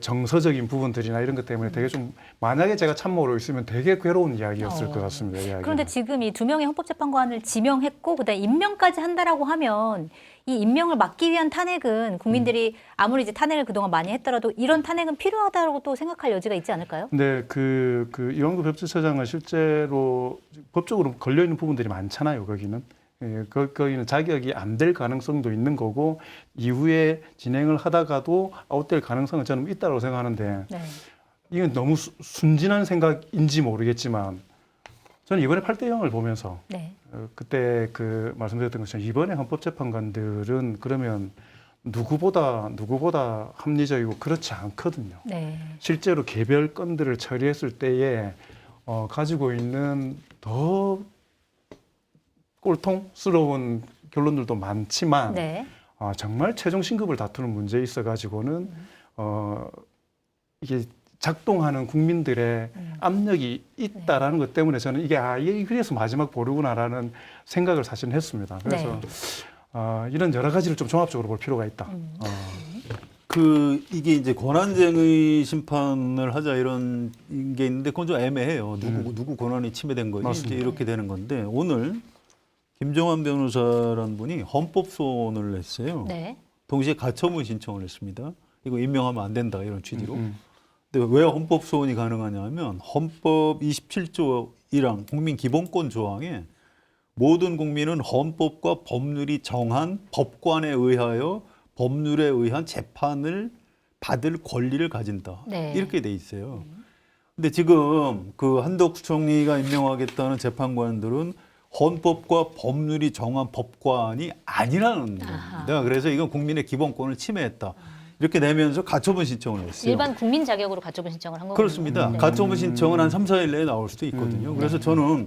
정서적인 부분들이나 이런 것 때문에 되게 좀 만약에 제가 참모로 있으면 되게 괴로운 이야기였을 것 같습니다. 이야기는. 그런데 지금 이 두 명의 헌법재판관을 지명했고 그다음에 임명까지 한다라고 하면 이 임명을 막기 위한 탄핵은 국민들이 아무리 이제 탄핵을 그동안 많이 했더라도 이런 탄핵은 필요하다고 또 생각할 여지가 있지 않을까요? 근데 그 이완구 법제처장은 실제로 법적으로 걸려 있는 부분들이 많잖아요. 거기는 거기는 자격이 안 될 가능성도 있는 거고 이후에 진행을 하다가도 아웃될 가능성은 저는 있다고 생각하는데 네. 이건 너무 순진한 생각인지 모르겠지만 저는 이번에 8대 0을 보면서 네. 그때 그 말씀드렸던 것처럼 이번에 헌법재판관들은 그러면 누구보다 합리적이고 그렇지 않거든요. 네. 실제로 개별 건들을 처리했을 때에 가지고 있는 더 꼴통스러운 결론들도 많지만 네. 정말 최종 신급을 다투는 문제에 있어 가지고는 이게 작동하는 국민들의 압력이 있다라는 것 때문에 저는 이게 그래서 마지막 보루구나라는 생각을 사실은 했습니다. 그래서 이런 여러 가지를 좀 종합적으로 볼 필요가 있다. 이게 이제 권한쟁의 심판을 하자 이런 게 있는데 그건 좀 애매해요. 누구 권한이 침해된 거지 맞습니다. 이제 이렇게 되는 건데 오늘 김정환 변호사라는 분이 헌법소원을 냈어요. 네. 동시에 가처분 신청을 했습니다. 이거 임명하면 안 된다 이런 취지로. 근데 왜 헌법소원이 가능하냐면 헌법 27조 1항 국민기본권 조항에 모든 국민은 헌법과 법률이 정한 법관에 의하여 법률에 의한 재판을 받을 권리를 가진다. 네. 이렇게 돼 있어요. 근데 지금 그 한덕수 총리가 임명하겠다는 재판관들은 헌법과 법률이 정한 법관이 아니라는 겁니다. 그래서 이건 국민의 기본권을 침해했다. 이렇게 내면서 가처분 신청을 했어요. 일반 국민 자격으로 가처분 신청을 한 거군요. 그렇습니다. 네. 가처분 신청은 한 3, 4일 내에 나올 수도 있거든요. 그래서 저는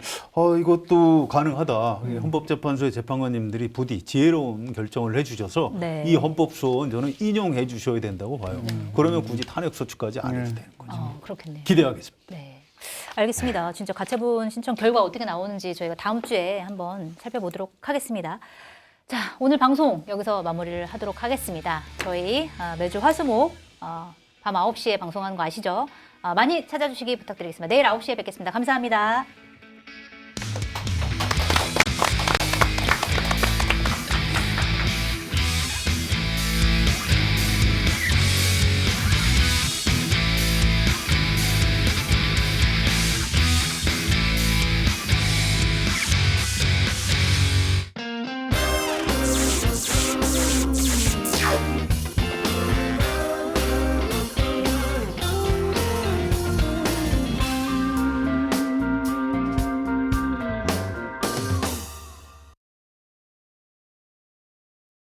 이것도 가능하다. 헌법재판소의 재판관님들이 부디 지혜로운 결정을 해주셔서 네. 이 헌법소원 저는 인용해 주셔야 된다고 봐요. 그러면 굳이 탄핵소추까지 안 해도 되는 거죠. 그렇겠네요. 기대하겠습니다. 네. 알겠습니다. 진짜 가처분 신청 결과 어떻게 나오는지 저희가 다음 주에 한번 살펴보도록 하겠습니다. 자, 오늘 방송 여기서 마무리를 하도록 하겠습니다. 저희 매주 화수목 밤 9시에 방송하는 거 아시죠? 많이 찾아주시기 부탁드리겠습니다. 내일 9시에 뵙겠습니다. 감사합니다.